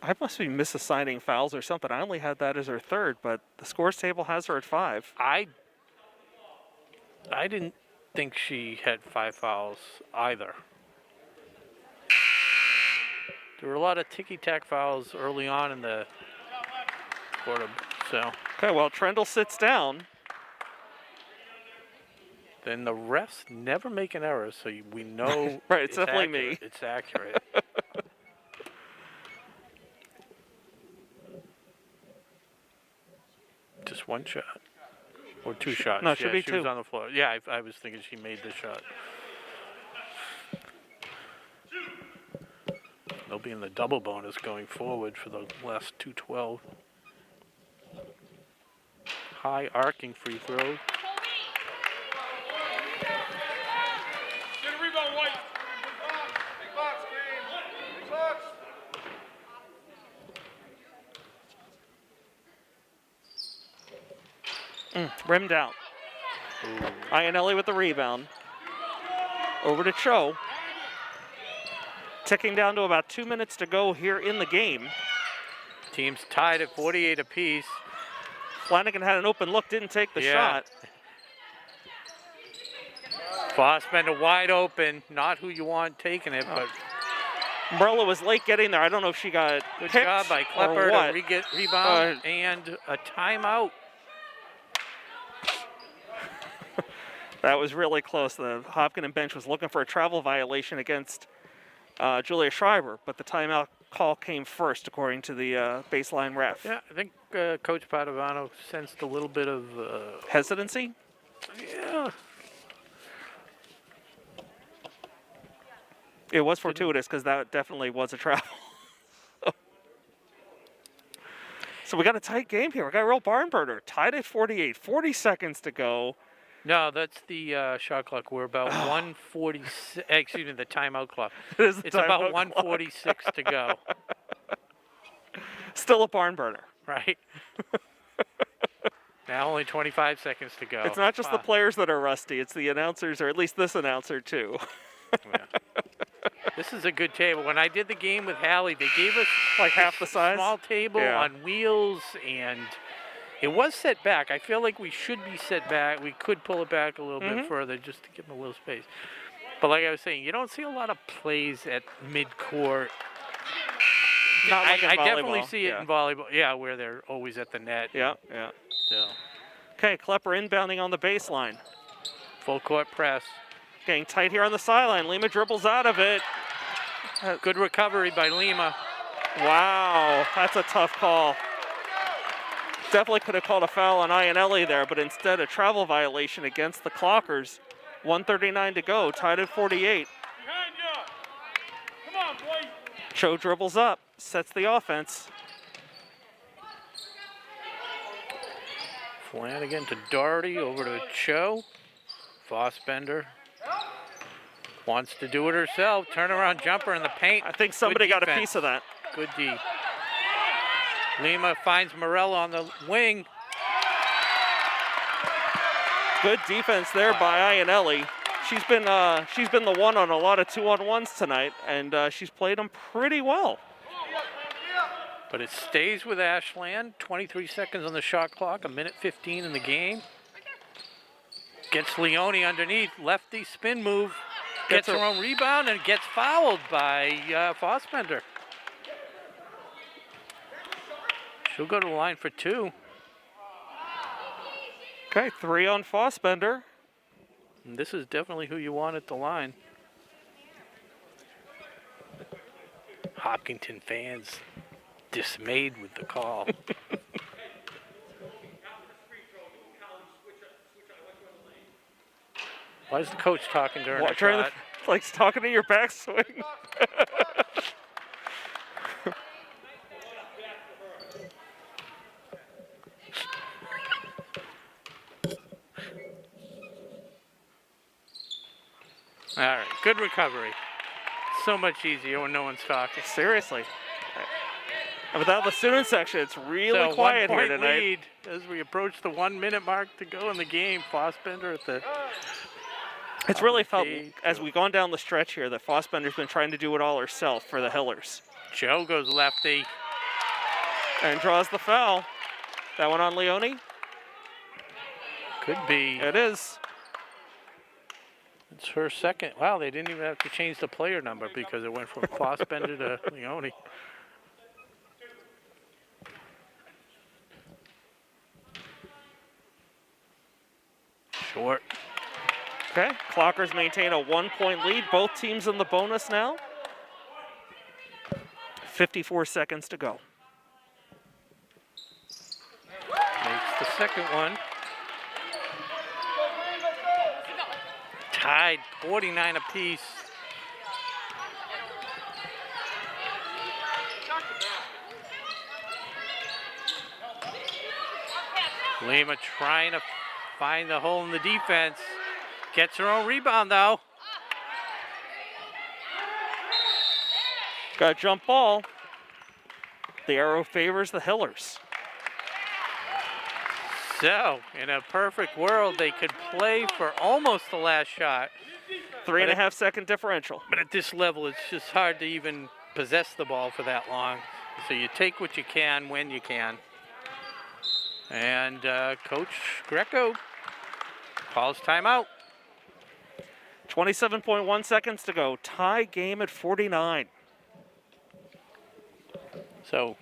Speaker 2: I must be misassigning fouls or something. I only had that as her 3rd, but the scores table has her at 5.
Speaker 3: I didn't think she had 5 fouls either. There were a lot of ticky-tack fouls early on in the quarter, so.
Speaker 2: Okay, well, Trendle sits down.
Speaker 3: Then the refs never make an error, so we know
Speaker 2: right, it's definitely
Speaker 3: accurate.
Speaker 2: me.
Speaker 3: It's accurate. Just one shot. Or 2 shots.
Speaker 2: No, it should be
Speaker 3: she
Speaker 2: 2.
Speaker 3: was on the floor. Yeah, I was thinking she made the shot. They'll be in the double bonus going forward for the last 2-12. High arcing free throw.
Speaker 5: Get a rebound, White. Big box, Green. Big box.
Speaker 2: Rimmed out. Iannelli with the rebound. Over to Cho. Ticking down to about 2 minutes to go here in the game.
Speaker 3: Teams tied at 48 apiece.
Speaker 2: Flanagan had an open look, didn't take the shot.
Speaker 3: Fossbender wide open. Not who you want taking it, but
Speaker 2: Morella was late getting there. I don't know if she got
Speaker 3: good
Speaker 2: picked
Speaker 3: job by
Speaker 2: or
Speaker 3: Klepper
Speaker 2: what.
Speaker 3: to get rebound and a timeout.
Speaker 2: That was really close. The Hopkinton bench was looking for a travel violation against Julia Schreiber, but the timeout call came first, according to the baseline ref.
Speaker 3: Yeah, I think Coach Padovano sensed a little bit of
Speaker 2: Hesitancy?
Speaker 3: yeah.
Speaker 2: It was fortuitous because that definitely was a travel. So we got a tight game here. We got a real barn burner. Tied at 48. 40 seconds to go.
Speaker 3: No, that's the shot clock. We're about 1:46. Excuse me, the timeout clock.
Speaker 2: It is the
Speaker 3: It's about
Speaker 2: timeout
Speaker 3: 1:46 to go.
Speaker 2: Still a barn burner.
Speaker 3: Right. Now only 25 seconds to go.
Speaker 2: It's not just the players that are rusty. It's the announcers, or at least this announcer, too.
Speaker 3: Yeah. This is a good table. When I did the game with Hallie, they gave us
Speaker 2: Like half the size?
Speaker 3: small table on wheels, and it was set back. I feel like we should be set back. We could pull it back a little bit further just to give them a little space. But like I was saying, you don't see a lot of plays at mid-court.
Speaker 2: Not like in
Speaker 3: I
Speaker 2: volleyball.
Speaker 3: definitely see it in volleyball. Yeah, where they're always at the net.
Speaker 2: Yeah, yeah.
Speaker 3: So,
Speaker 2: Okay, Klepper inbounding on the baseline.
Speaker 3: full court press.
Speaker 2: Getting tight here on the sideline. Lima dribbles out of it.
Speaker 3: Good recovery by Lima.
Speaker 2: Wow, that's a tough call. Definitely could have called a foul on Iannelli there, but instead a travel violation against the Clockers. 1:39 to go, tied at 48.
Speaker 5: Behind you. Come on, boy.
Speaker 2: Cho dribbles up, sets the offense.
Speaker 3: Flanagan to Doherty, over to Cho. Fossbender wants to do it herself. Turnaround jumper in the paint.
Speaker 2: I think somebody
Speaker 3: Good
Speaker 2: got a
Speaker 3: defense.
Speaker 2: piece of that.
Speaker 3: Good D. Lima finds Morello on the wing.
Speaker 2: Good defense there by Iannelli. She's been the one on a lot of 2-on-1s tonight, and she's played them pretty well.
Speaker 3: But it stays with Ashland. 23 seconds on the shot clock, 1:15 in the game. Gets Leone underneath, lefty spin move. Gets her own rebound and gets fouled by Fossbender. She'll go to the line for 2.
Speaker 2: Okay, 3 on Fossbender.
Speaker 3: And this is definitely who you want at the line. Hopkinton fans dismayed with the call. Why is the coach talking during the shot?
Speaker 2: Like he's talking to your backswing.
Speaker 3: All right, good recovery. So much easier when no one's talking.
Speaker 2: Seriously. And without the student section, it's really
Speaker 3: So
Speaker 2: quiet
Speaker 3: 1
Speaker 2: here
Speaker 3: point
Speaker 2: tonight.
Speaker 3: lead as we approach the 1 minute mark to go in the game. Fossbender at the
Speaker 2: It's really felt,
Speaker 3: page.
Speaker 2: as we've gone down the stretch here, that Fossbender's been trying to do it all herself for the Hillers.
Speaker 3: Joe goes lefty.
Speaker 2: And draws the foul. That one on Leone?
Speaker 3: Could be.
Speaker 2: It is.
Speaker 3: It's her second. Wow, they didn't even have to change the player number because it went from Fossbender to Leone. Short.
Speaker 2: Okay, Clockers maintain a 1-point lead. Both teams in the bonus now. 54 seconds to go.
Speaker 3: Makes the second one. Tied 49 apiece. Lima trying to find the hole in the defense. Gets her own rebound though.
Speaker 2: Got a jump ball. The arrow favors the Hillers.
Speaker 3: So, in a perfect world, they could play for almost the last shot.
Speaker 2: 3.5 second differential.
Speaker 3: But at this level, it's just hard to even possess the ball for that long. So you take what you can when you can. And Coach Greco calls timeout.
Speaker 2: 27.1 seconds to go. Tie game at 49.
Speaker 3: So,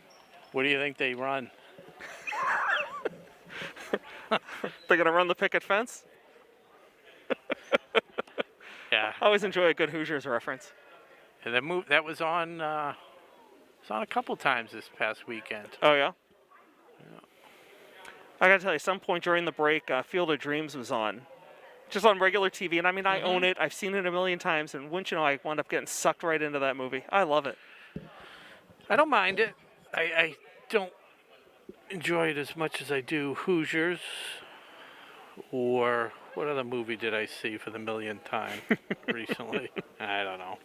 Speaker 3: what do you think they run?
Speaker 2: They're going to run the picket fence?
Speaker 3: Yeah.
Speaker 2: I always enjoy a good Hoosiers reference.
Speaker 3: And that move that was on It's on a couple times this past weekend.
Speaker 2: Oh, yeah? I got to tell you, some point during the break, Field of Dreams was on. Just on regular TV. And, I mean, I own it. I've seen it a million times. And wouldn't you know, I wound up getting sucked right into that movie. I love it.
Speaker 3: I don't mind it. I don't enjoy it as much as I do Hoosiers. Or what other movie did I see for the millionth time recently? I don't know.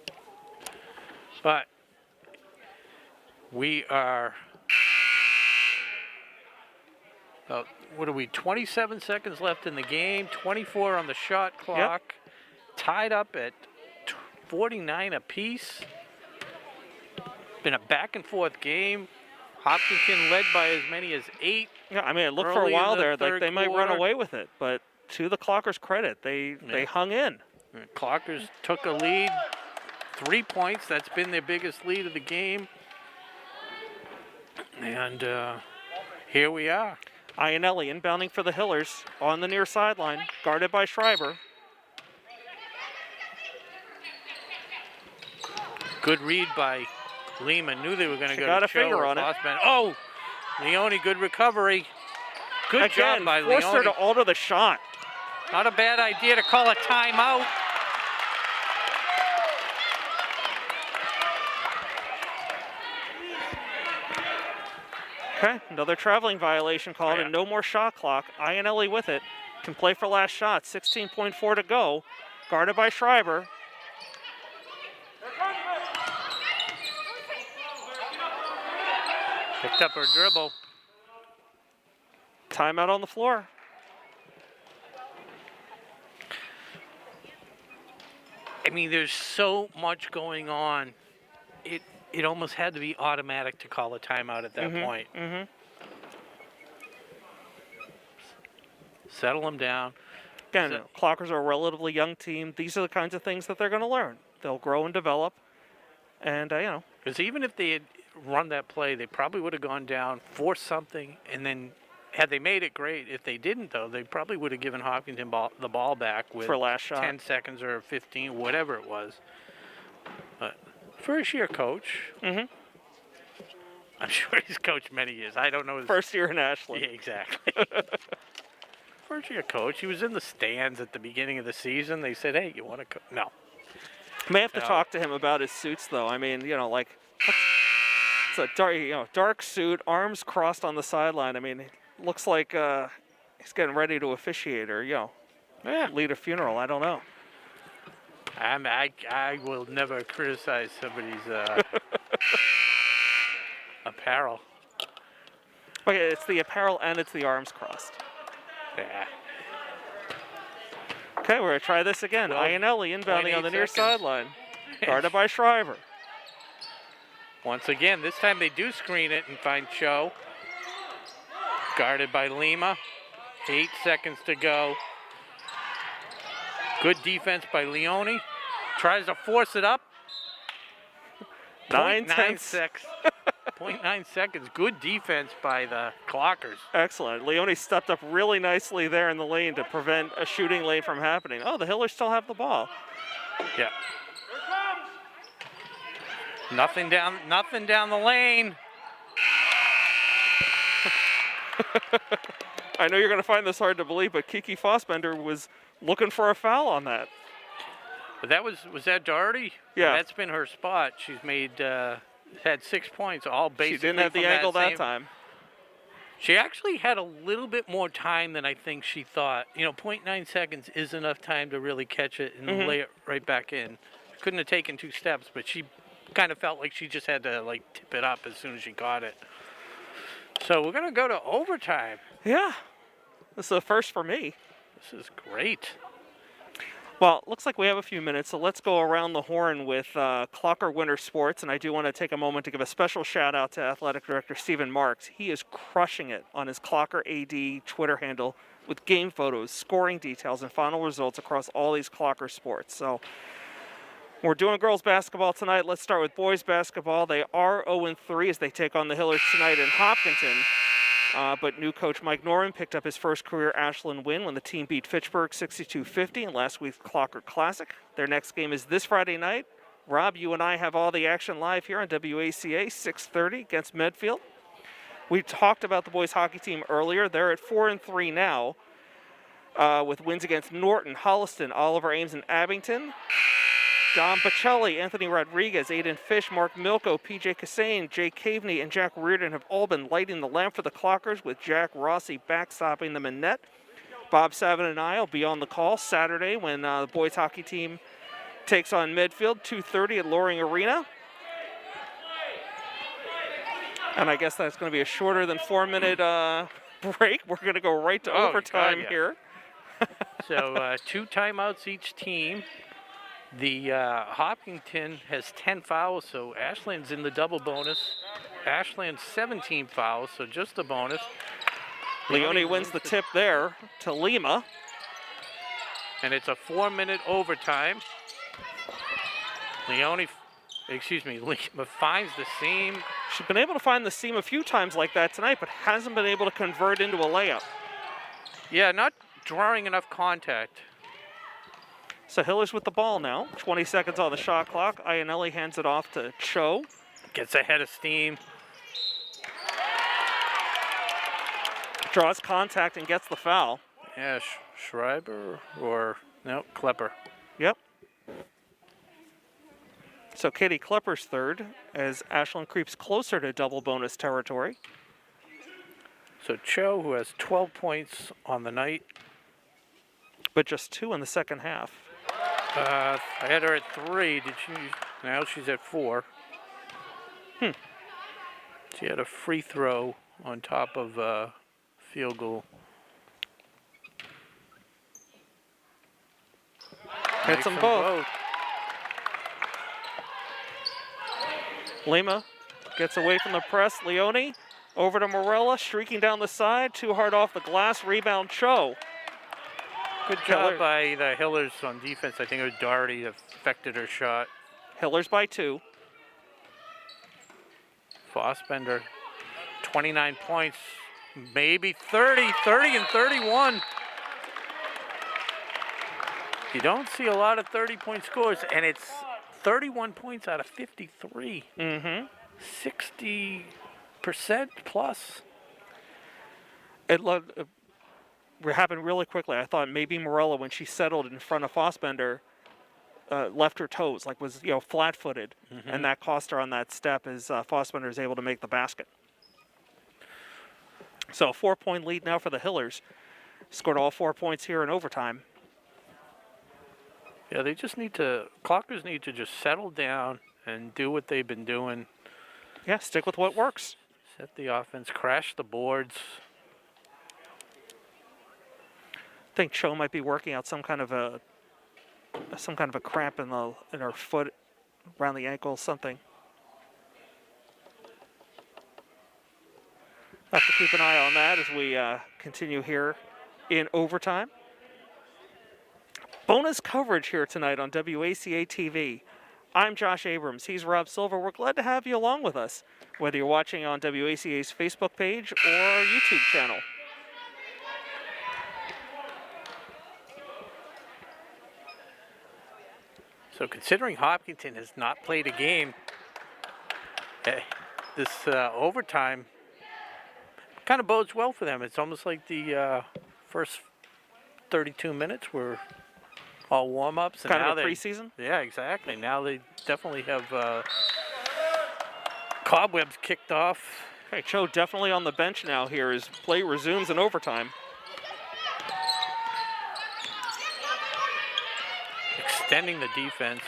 Speaker 3: But we are, what are we, 27 seconds left in the game, 24 on the shot clock, tied up at 49 apiece. Been a back and forth game. Hopkinton led by as many as 8.
Speaker 2: Yeah, I mean, it looked for a while there like they might run away with it, but to the Clockers' credit, they hung in.
Speaker 3: Clockers took a lead, 3 points. That's been their biggest lead of the game. And here we are.
Speaker 2: Iannelli inbounding for the Hillers on the near sideline, guarded by Schreiber.
Speaker 3: Good read by Lima. Knew they were going to go
Speaker 2: got
Speaker 3: to
Speaker 2: a finger on it.
Speaker 3: Fossman. Oh, Leone, good recovery. Good job by
Speaker 2: forced her
Speaker 3: Leone.
Speaker 2: to alter the shot.
Speaker 3: Not a bad idea to call a timeout.
Speaker 2: Okay, another traveling violation called and no more shot clock. Iannelli with it. Can play for last shot. 16.4 to go. Guarded by Schreiber.
Speaker 3: Picked up her dribble.
Speaker 2: Timeout on the floor.
Speaker 3: I mean, there's so much going on. It almost had to be automatic to call a timeout at that point. Settle them down.
Speaker 2: Again, Clockers are a relatively young team. These are the kinds of things that they're going to learn. They'll grow and develop. And, you know.
Speaker 3: Because even if they had run that play, they probably would have gone down, forced something, and then had they made it, great. If they didn't, though, they probably would have given Hopkinton the ball back with
Speaker 2: for last shot.
Speaker 3: 10 seconds or 15, whatever it was. But first-year coach. I'm sure he's coached many years. I don't know.
Speaker 2: First year in Ashland.
Speaker 3: Yeah, exactly. First-year coach. He was in the stands at the beginning of the season. They said, hey, you want to coach? No.
Speaker 2: May have to talk to him about his suits, though. I mean, you know, like, it's a dark, dark suit, arms crossed on the sideline. I mean, it looks like he's getting ready to officiate or, lead a funeral. I don't know.
Speaker 3: I will never criticize somebody's apparel.
Speaker 2: Okay, it's the apparel and it's the arms crossed.
Speaker 3: Yeah.
Speaker 2: Okay, we're going to try this again.
Speaker 3: Well,
Speaker 2: Iannelli inbounding on the near
Speaker 3: seconds.
Speaker 2: sideline. Guarded by Schreiber.
Speaker 3: Once again, this time they do screen it and find Cho. Guarded by Lima. 8 seconds to go. Good defense by Leone. Tries to force it up.
Speaker 2: 9
Speaker 3: 0.9 seconds. Good defense by the Clockers.
Speaker 2: Excellent. Leone stepped up really nicely there in the lane to prevent a shooting lane from happening. Oh, the Hillers still have the ball.
Speaker 3: Yeah. Nothing down the lane.
Speaker 2: I know you're going to find this hard to believe, but Kiki Fossbender was looking for a foul on that.
Speaker 3: But that was that Doherty?
Speaker 2: Yeah.
Speaker 3: That's been her spot. She's made had 6 points, all basically.
Speaker 2: She didn't have the angle that time.
Speaker 3: She actually had a little bit more time than I think she thought. 0.9 seconds is enough time to really catch it and lay it right back in. Couldn't have taken 2 steps, but she kind of felt like she just had to tip it up as soon as she got it. So we're going to go to overtime.
Speaker 2: Yeah. This is a first for me.
Speaker 3: This is great.
Speaker 2: Well, it looks like we have a few minutes, so let's go around the horn with Clocker Winter Sports. And I do want to take a moment to give a special shout out to Athletic Director Stephen Marks. He is crushing it on his Clocker AD Twitter handle with game photos, scoring details, and final results across all these Clocker sports. So we're doing girls basketball tonight. Let's start with boys basketball. They are 0-3 as they take on the Hillers tonight in Hopkinton. But new coach Mike Norman picked up his first career Ashland win when the team beat Fitchburg 62-50 in last week's Clocker Classic. Their next game is this Friday night Rob, you and I have all the action live here on WACA 630 against Medfield. We talked about the boys hockey team earlier. They're at 4-3 now with wins against Norton, Holliston, Oliver Ames, and Abington. Don Pacelli, Anthony Rodriguez, Aiden Fish, Mark Milko, PJ Cassane, Jay Caveney, and Jack Reardon have all been lighting the lamp for the Clockers, with Jack Rossi backstopping them in net. Bob Savin and I will be on the call Saturday when the boys hockey team takes on Medfield, 2:30 at Loring Arena. And I guess that's going to be a shorter than 4-minute break. We're going to go right to overtime here.
Speaker 3: So 2 timeouts each team. The Hopkinton has 10 fouls, so Ashland's in the double bonus. Ashland 17 fouls, so just a bonus.
Speaker 2: Leone wins the tip there to Lima.
Speaker 3: And it's a 4-minute overtime. Lima finds the seam.
Speaker 2: She's been able to find the seam a few times like that tonight, but hasn't been able to convert into a layup.
Speaker 3: Yeah, not drawing enough contact.
Speaker 2: So Hillers with the ball now. 20 seconds on the shot clock. Iannelli hands it off to Cho.
Speaker 3: Gets ahead of steam.
Speaker 2: Draws contact and gets the foul.
Speaker 3: Yeah, Schreiber or, no, Klepper.
Speaker 2: Yep. So Katie Klepper's third as Ashland creeps closer to double bonus territory.
Speaker 3: So Cho, who has 12 points on the night.
Speaker 2: But just 2 in the second half.
Speaker 3: I had her at 3. Now she's at 4. She had a free throw on top of a field goal.
Speaker 2: Hits them both. Lima gets away from the press. Leone over to Morella, streaking down the side. Too hard off the glass. Rebound Cho.
Speaker 3: Good job by the Hillers on defense. I think it was Doherty that affected her shot.
Speaker 2: Hillers by 2.
Speaker 3: Fossbender, 29 points, maybe 30 and 31. You don't see a lot of 30-point scores, and it's 31 points out of 53. 60% plus.
Speaker 2: It happened really quickly. I thought maybe Morella, when she settled in front of Fossbender, left her toes, like was flat-footed, and that cost her on that step as Fossbender is able to make the basket. So a 4-point lead now for the Hillers. Scored all 4 points here in overtime.
Speaker 3: Yeah, they just Clockers need to just settle down and do what they've been doing.
Speaker 2: Yeah, stick with what works.
Speaker 3: Set the offense, crash the boards.
Speaker 2: I think Cho might be working out some kind of a cramp in her foot, around the ankle, something. Have to keep an eye on that as we continue here in overtime. Bonus coverage here tonight on WACA-TV. I'm Josh Abrams. He's Rob Silver. We're glad to have you along with us, whether you're watching on WACA's Facebook page or our YouTube channel.
Speaker 3: So considering Hopkinton has not played a game, this overtime kind of bodes well for them. It's almost like the first 32 minutes were all warm-ups.
Speaker 2: Kind of a preseason?
Speaker 3: Yeah, exactly. Now they definitely have cobwebs kicked off.
Speaker 2: Okay, Cho definitely on the bench now here as play resumes in overtime.
Speaker 3: Extending the defense.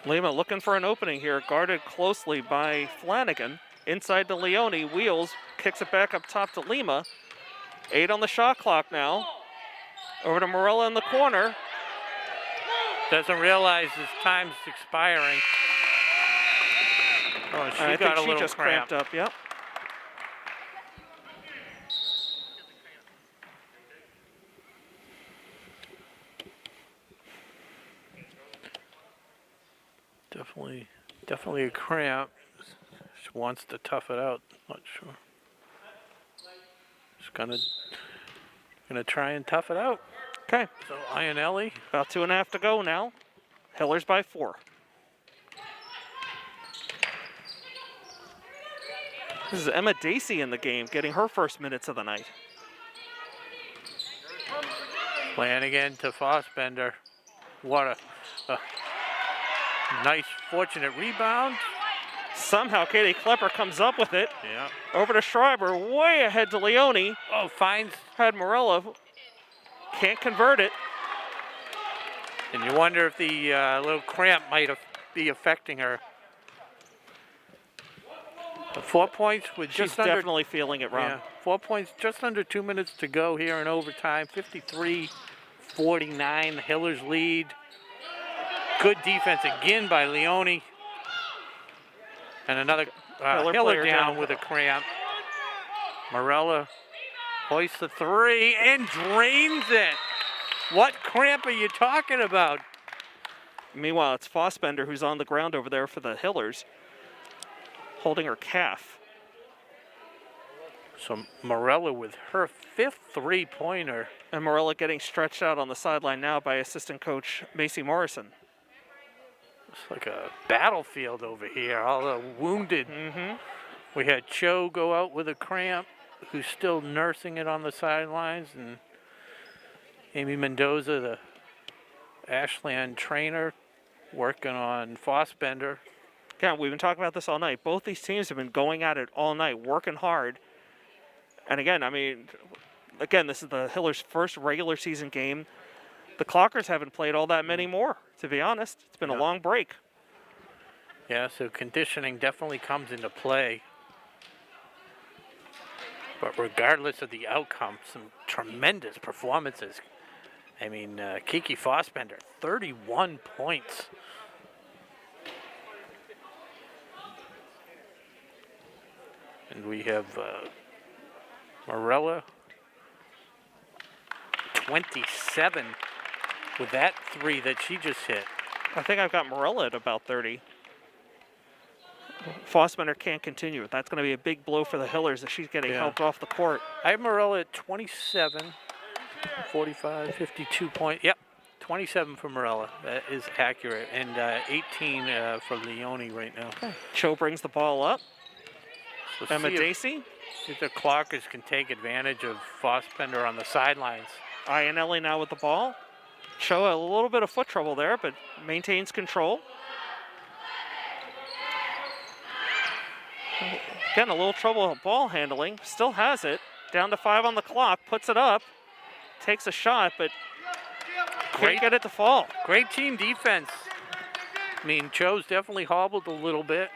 Speaker 2: Lima looking for an opening here, guarded closely by Flanagan. Inside to Leone, wheels, kicks it back up top to Lima. 8 on the shot clock now. Over to Morella in the corner.
Speaker 3: Doesn't realize his time's expiring. Oh,
Speaker 2: I think she just cramped up, yep.
Speaker 3: Definitely a cramp. She wants to tough it out. Not sure. Just gonna try and tough it out.
Speaker 2: Okay,
Speaker 3: So Ionelli.
Speaker 2: about 2.5 to go now. Hillers by 4. This is Emma Dacey in the game, getting her first minutes of the night.
Speaker 3: Flanagan to Fossbender. What a nice, fortunate rebound.
Speaker 2: Somehow Katie Klepper comes up with it.
Speaker 3: Yeah.
Speaker 2: Over to Schreiber, way ahead to Leone.
Speaker 3: Oh, finds.
Speaker 2: Had Morella, can't convert it.
Speaker 3: And you wonder if the little cramp might be affecting her. 4 points with
Speaker 2: She's
Speaker 3: just under.
Speaker 2: definitely feeling it, Rob.
Speaker 3: Yeah, 4 points, just under 2 minutes to go here in overtime. 53-49, Hillers lead. Good defense again by Leone. And another Hiller down with a cramp. Morella hoists the 3 and drains it. What cramp are you talking about?
Speaker 2: Meanwhile, it's Fossbender who's on the ground over there for the Hillers, holding her calf.
Speaker 3: So Morella with her 5th three-pointer.
Speaker 2: And Morella getting stretched out on the sideline now by assistant coach Macy Morrison.
Speaker 3: It's like a battlefield over here, all the wounded. We had Cho go out with a cramp, who's still nursing it on the sidelines, and Amy Mendoza, the Ashland trainer, working on Fossbender.
Speaker 2: Yeah, we've been talking about this all night. Both these teams have been going at it all night, working hard. And again, I mean, this is the Hillers' first regular season game. The Clockers haven't played all that many more, to be honest. It's been a long break.
Speaker 3: Yeah, so conditioning definitely comes into play. But regardless of the outcome, some tremendous performances. I mean, Kiki Fossbender, 31 points. And we have Morella, 27 with that 3 that she just hit.
Speaker 2: I think I've got Morella at about 30. Fossbender can't continue. That's going to be a big blow for the Hillers if she's getting helped off the court.
Speaker 3: I have Morella at 27, 45, 52 points. Yep, 27 for Morella. That is accurate. And 18 for Leone right now.
Speaker 2: Cho brings the ball up.
Speaker 3: So
Speaker 2: Emma
Speaker 3: see
Speaker 2: Dacey.
Speaker 3: if the Clockers can take advantage of Fossbender on the sidelines.
Speaker 2: Ionelli now with the ball. Cho a little bit of foot trouble there, but maintains control. Again, a little trouble with ball handling. Still has it. Down to 5 on the clock. Puts it up. Takes a shot, but can't get it to fall.
Speaker 3: Great team defense. I mean, Cho's definitely hobbled a little bit.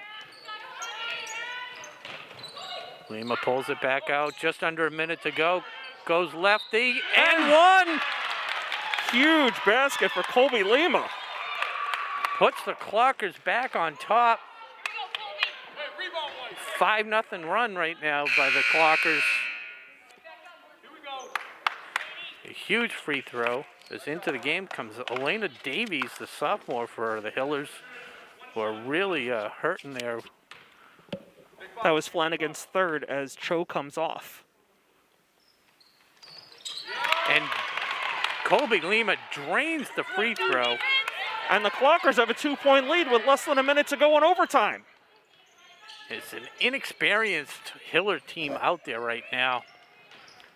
Speaker 3: Lima pulls it back out. Just under a minute to go. Goes lefty and one.
Speaker 2: Huge basket for Colby Lima.
Speaker 3: Puts the Clockers back on top. 5-0 run right now by the Clockers. A huge free throw. As into the game comes Elena Davies, the sophomore for the Hillers, who are really hurting there.
Speaker 2: That was Flanagan's 3rd as Cho comes off.
Speaker 3: And Colby Lima drains the free throw.
Speaker 2: And the Clockers have a 2-point lead with less than a minute to go in overtime.
Speaker 3: It's an inexperienced Hiller team out there right now.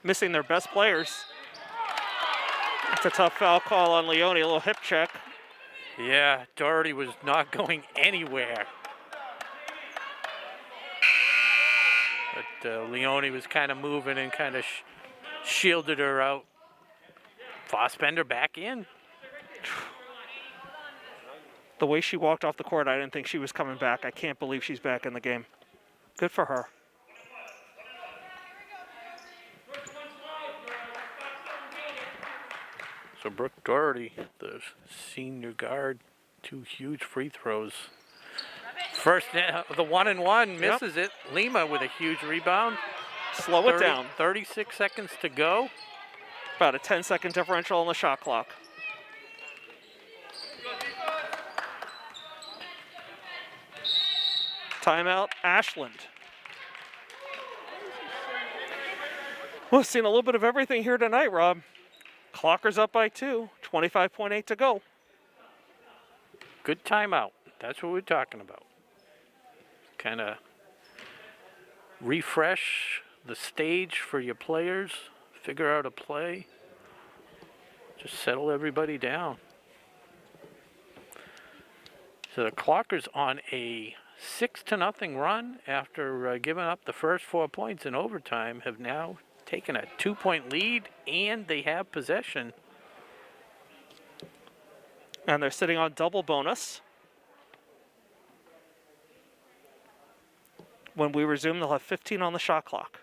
Speaker 2: Missing their best players. It's a tough foul call on Leone, a little hip check.
Speaker 3: Yeah, Doherty was not going anywhere. But Leone was kind of moving and kind of shielded her out. Fossbender back in.
Speaker 2: The way she walked off the court, I didn't think she was coming back. I can't believe she's back in the game. Good for her.
Speaker 3: So Brooke Doherty, the senior guard, 2 huge free throws. First, the 1-and-1 misses it. Lima with a huge rebound.
Speaker 2: Slow it down.
Speaker 3: 36 seconds to go.
Speaker 2: About a 10-second differential on the shot clock. Timeout, Ashland. Well, we've seen a little bit of everything here tonight, Rob. Clockers up by 2, 25.8 to go.
Speaker 3: Good timeout. That's what we're talking about. Kind of refresh the stage for your players, figure out a play, just settle everybody down. So the Clockers on a 6-0 run after giving up the first 4 points in overtime have now taken a 2-point lead, and they have possession.
Speaker 2: And they're sitting on double bonus. When we resume, they'll have 15 on the shot clock.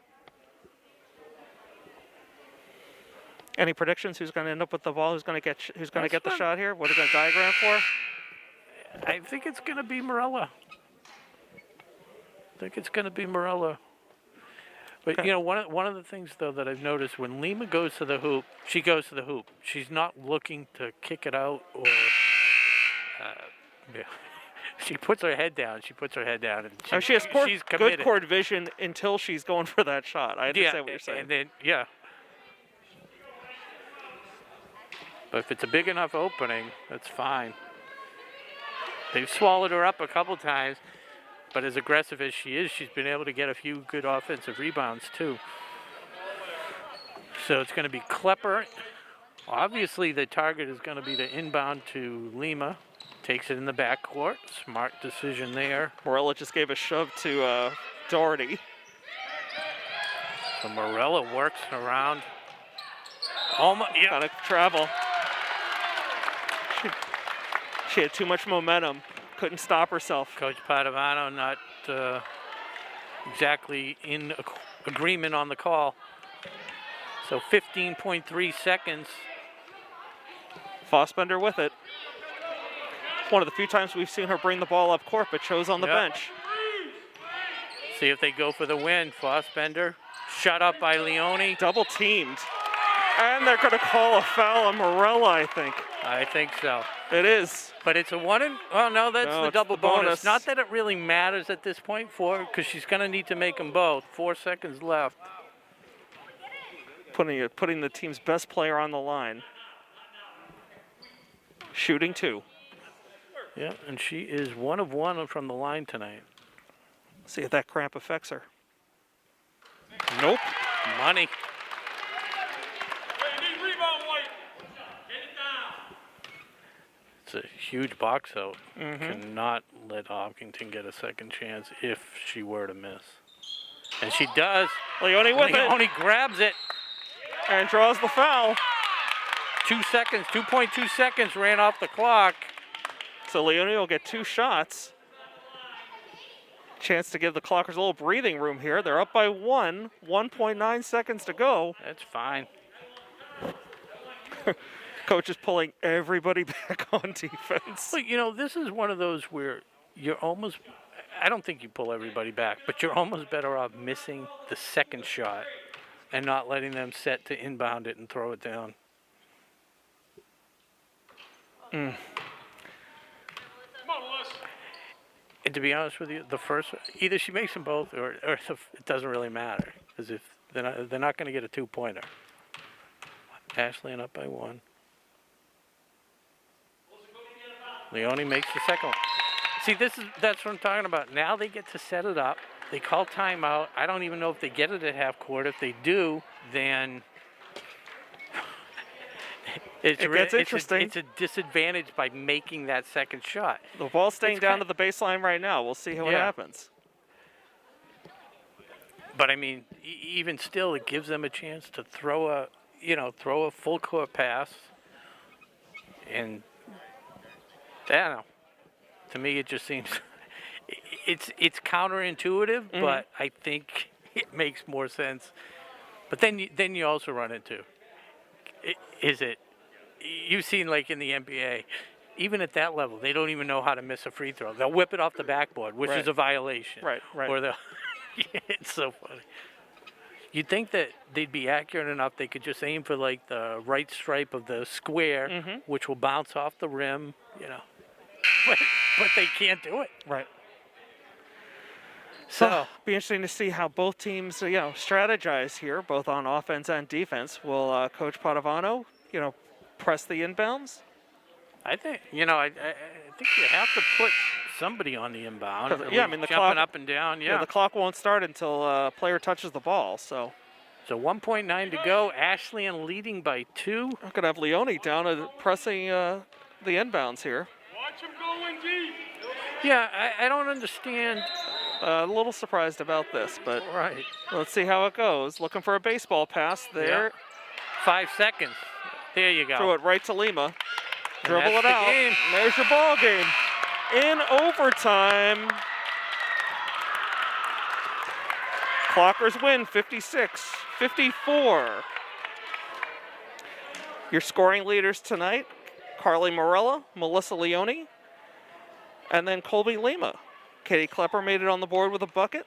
Speaker 2: Any predictions? Who's going to end up with the ball? Who's going to get the shot here? What are you going to diagram for?
Speaker 3: I think it's going to be Morella. But
Speaker 2: Okay.
Speaker 3: you know, one of the things though that I've noticed, when Lima goes to the hoop, she goes to the hoop. She's not looking to kick it out or yeah. She puts her head down. And
Speaker 2: She has
Speaker 3: she's committed.
Speaker 2: good court vision until she's going for that shot. I understand what you're saying.
Speaker 3: And then, yeah. But if it's a big enough opening, that's fine. They've swallowed her up a couple times, but as aggressive as she is, she's been able to get a few good offensive rebounds too. So it's going to be Klepper. Obviously, the target is going to be the inbound to Lima. Takes it in the backcourt. Smart decision there.
Speaker 2: Morella just gave a shove to Doherty.
Speaker 3: So Morella works around. Almost, yeah.
Speaker 2: Got to travel. She had too much momentum. Couldn't stop herself.
Speaker 3: Coach Padovano not exactly in agreement on the call. So 15.3 seconds.
Speaker 2: Fossbender with it. One of the few times we've seen her bring the ball up court, but chose on the bench.
Speaker 3: See if they go for the win. Fossbender shut up by Leone.
Speaker 2: Double teamed. And they're going to call a foul on Morella, I think.
Speaker 3: I think so.
Speaker 2: It is.
Speaker 3: But it's a one in, oh no, that's
Speaker 2: No,
Speaker 3: the
Speaker 2: it's
Speaker 3: double
Speaker 2: the
Speaker 3: bonus.
Speaker 2: bonus.
Speaker 3: Not that it really matters at this point for her, because she's going to need to make them both. 4 seconds left.
Speaker 2: Putting the team's best player on the line. Shooting 2.
Speaker 3: Yeah, and she is 1 of 1 from the line tonight.
Speaker 2: See if that cramp affects her. Nope.
Speaker 3: Money. It's a huge box out. Cannot let Hopkinton get a second chance if she were to miss. And she does.
Speaker 2: Leone with it.
Speaker 3: Leone grabs it.
Speaker 2: And draws the foul.
Speaker 3: 2 seconds, 2.2 seconds ran off the clock.
Speaker 2: So Leone will get 2 shots. Chance to give the Clockers a little breathing room here. They're up by 1, 1.9 seconds to go.
Speaker 3: That's fine.
Speaker 2: Coach is pulling everybody back on defense.
Speaker 3: But, you know, this is one of those where you're almost, I don't think you pull everybody back, but you're almost better off missing the second shot and not letting them set to inbound it and throw it down. And to be honest with you, the first, either she makes them both or it doesn't really matter, because if they're not going to get a 2-pointer. Ashland up by 1. Leone makes the second one. See, that's what I'm talking about. Now they get to set it up. They call timeout. I don't even know if they get it at half court. If they do, then it gets interesting. It's a disadvantage by making that second shot.
Speaker 2: The ball's staying down to the baseline right now. We'll see what happens.
Speaker 3: But I mean, even still, it gives them a chance to throw a full court pass. And I don't know. To me, it just seems it's counterintuitive, but I think it makes more sense. But then you also run into, you've seen like in the NBA, even at that level, they don't even know how to miss a free throw. They'll whip it off the backboard, which is a violation.
Speaker 2: Right.
Speaker 3: Or it's so funny. You'd think that they'd be accurate enough they could just aim for like the right stripe of the square, which will bounce off the rim, but they can't do it.
Speaker 2: Right.
Speaker 3: So
Speaker 2: be interesting to see how both teams, strategize here, both on offense and defense. Will Coach Padovano press the inbounds?
Speaker 3: I think, I think you have to put somebody on the inbound.
Speaker 2: Yeah, I mean, the
Speaker 3: jumping
Speaker 2: clock
Speaker 3: up and down. Yeah.
Speaker 2: the clock won't start until a player touches the ball. So
Speaker 3: 1.9 to go. Ashland leading by 2.
Speaker 2: I'm gonna have Leone down and pressing the inbounds here.
Speaker 5: Watch him going deep.
Speaker 3: Yeah, I don't understand.
Speaker 2: A little surprised about this, but
Speaker 3: Right.
Speaker 2: let's see how it goes. Looking for a baseball pass there.
Speaker 3: Yeah. 5 seconds. There you go.
Speaker 2: Throw it right to Lima.
Speaker 3: And
Speaker 2: Dribble
Speaker 3: that's
Speaker 2: it
Speaker 3: the
Speaker 2: out.
Speaker 3: game.
Speaker 2: There's your ball game. In overtime. Clockers win 56-54. Your scoring leaders tonight, Carly Morella, Melissa Leone, and then Colby Lima. Katie Klepper made it on the board with a bucket.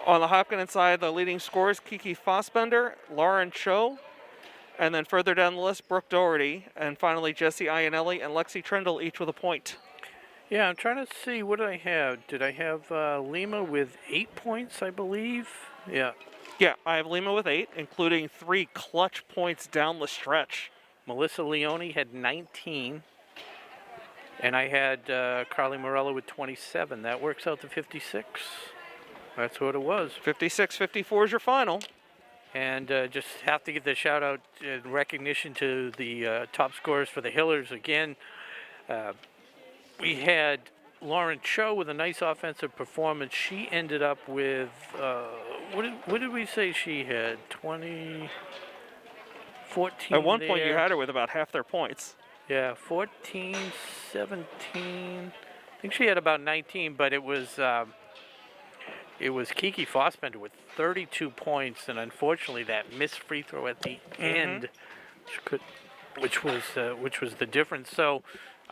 Speaker 2: On the Hopkinton side, the leading scorers, Kiki Fossbender, Lauren Cho, and then further down the list, Brooke Doherty, and finally Jessie Iannelli and Lexi Trindle, each with a point.
Speaker 3: Yeah, I'm trying to see, what did I have? Did I have Lima with 8 points, I believe? Yeah.
Speaker 2: Yeah, I have Lima with 8, including 3 clutch points down the stretch.
Speaker 3: Melissa Leone had 19. And I had Carly Morello with 27. That works out to 56. That's what it was.
Speaker 2: 56-54 is your final.
Speaker 3: And just have to give the shout out and recognition to the top scorers for the Hillers. Again, we had Lauren Cho with a nice offensive performance. She ended up with, what did we say she had? 20, 14
Speaker 2: At one point,
Speaker 3: there.
Speaker 2: you had her with about half their points.
Speaker 3: Yeah, 14, 17. I think she had about 19, but it was Kiki Fossbender with 32 points, and unfortunately that missed free throw at the end, which was the difference. So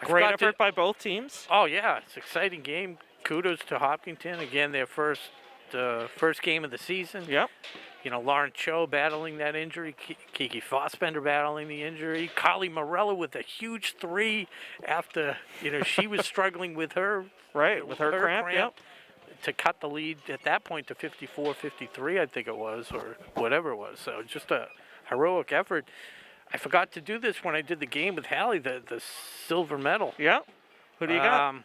Speaker 2: Great effort by both teams.
Speaker 3: Oh yeah, it's an exciting game. Kudos to Hopkinton again, their first game of the season.
Speaker 2: Yep.
Speaker 3: Lauren Cho battling that injury, Kiki Fossbender battling the injury, Carly Morella with a huge 3 after, she was struggling with her.
Speaker 2: Right, with her cramp, yep.
Speaker 3: To cut the lead at that point to 54-53, I think it was, or whatever it was. So just a heroic effort. I forgot to do this when I did the game with Hallie, the silver medal.
Speaker 2: Yeah. Who do you got?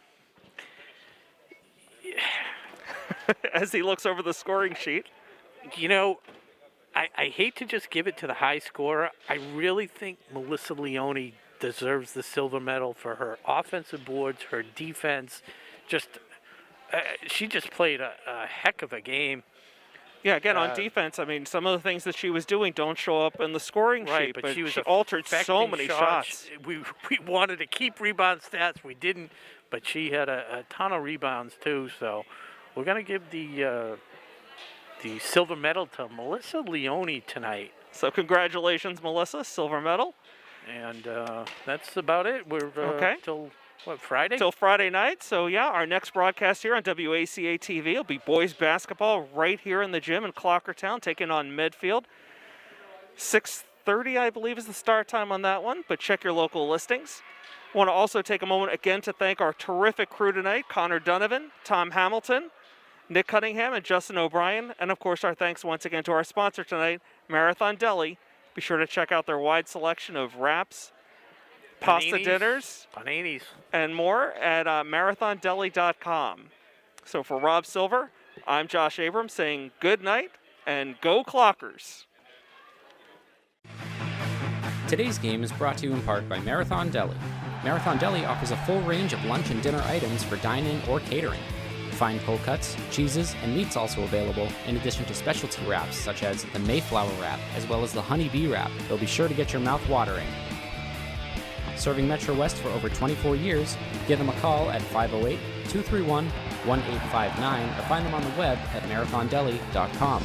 Speaker 2: As he looks over the scoring sheet.
Speaker 3: I hate to just give it to the high scorer. I really think Melissa Leone deserves the silver medal for her offensive boards, her defense. She just played a heck of a game.
Speaker 2: Yeah, again, on defense, I mean, some of the things that she was doing don't show up in the scoring sheet, but
Speaker 3: she was
Speaker 2: altered so many shots.
Speaker 3: We wanted to keep rebound stats. We didn't, but she had a ton of rebounds, too. So we're going to give the silver medal to Melissa Leone tonight.
Speaker 2: So congratulations, Melissa, silver medal.
Speaker 3: And that's about it. We're
Speaker 2: okay.
Speaker 3: Till Friday?
Speaker 2: Till Friday night. So yeah, our next broadcast here on WACA-TV will be boys basketball right here in the gym in Clockertown, taking on Medfield. 6:30, I believe, is the start time on that one, but check your local listings. Want to also take a moment again to thank our terrific crew tonight, Connor Donovan, Tom Hamilton, Nick Cunningham, and Justin O'Brien. And of course, our thanks once again to our sponsor tonight, Marathon Deli. Be sure to check out their wide selection of wraps, pasta dinners,
Speaker 3: paninis,
Speaker 2: and more at marathondeli.com. So for Rob Silver, I'm Josh Abrams saying good night and go Clockers.
Speaker 4: Today's game is brought to you in part by Marathon Deli. Marathon Deli offers a full range of lunch and dinner items for dine-in or catering. Fine cold cuts, cheeses, and meats also available, in addition to specialty wraps such as the Mayflower wrap, as well as the Honey Bee wrap. They'll be sure to get your mouth watering. Serving Metro West for over 24 years, give them a call at 508-231-1859 or find them on the web at marathondeli.com.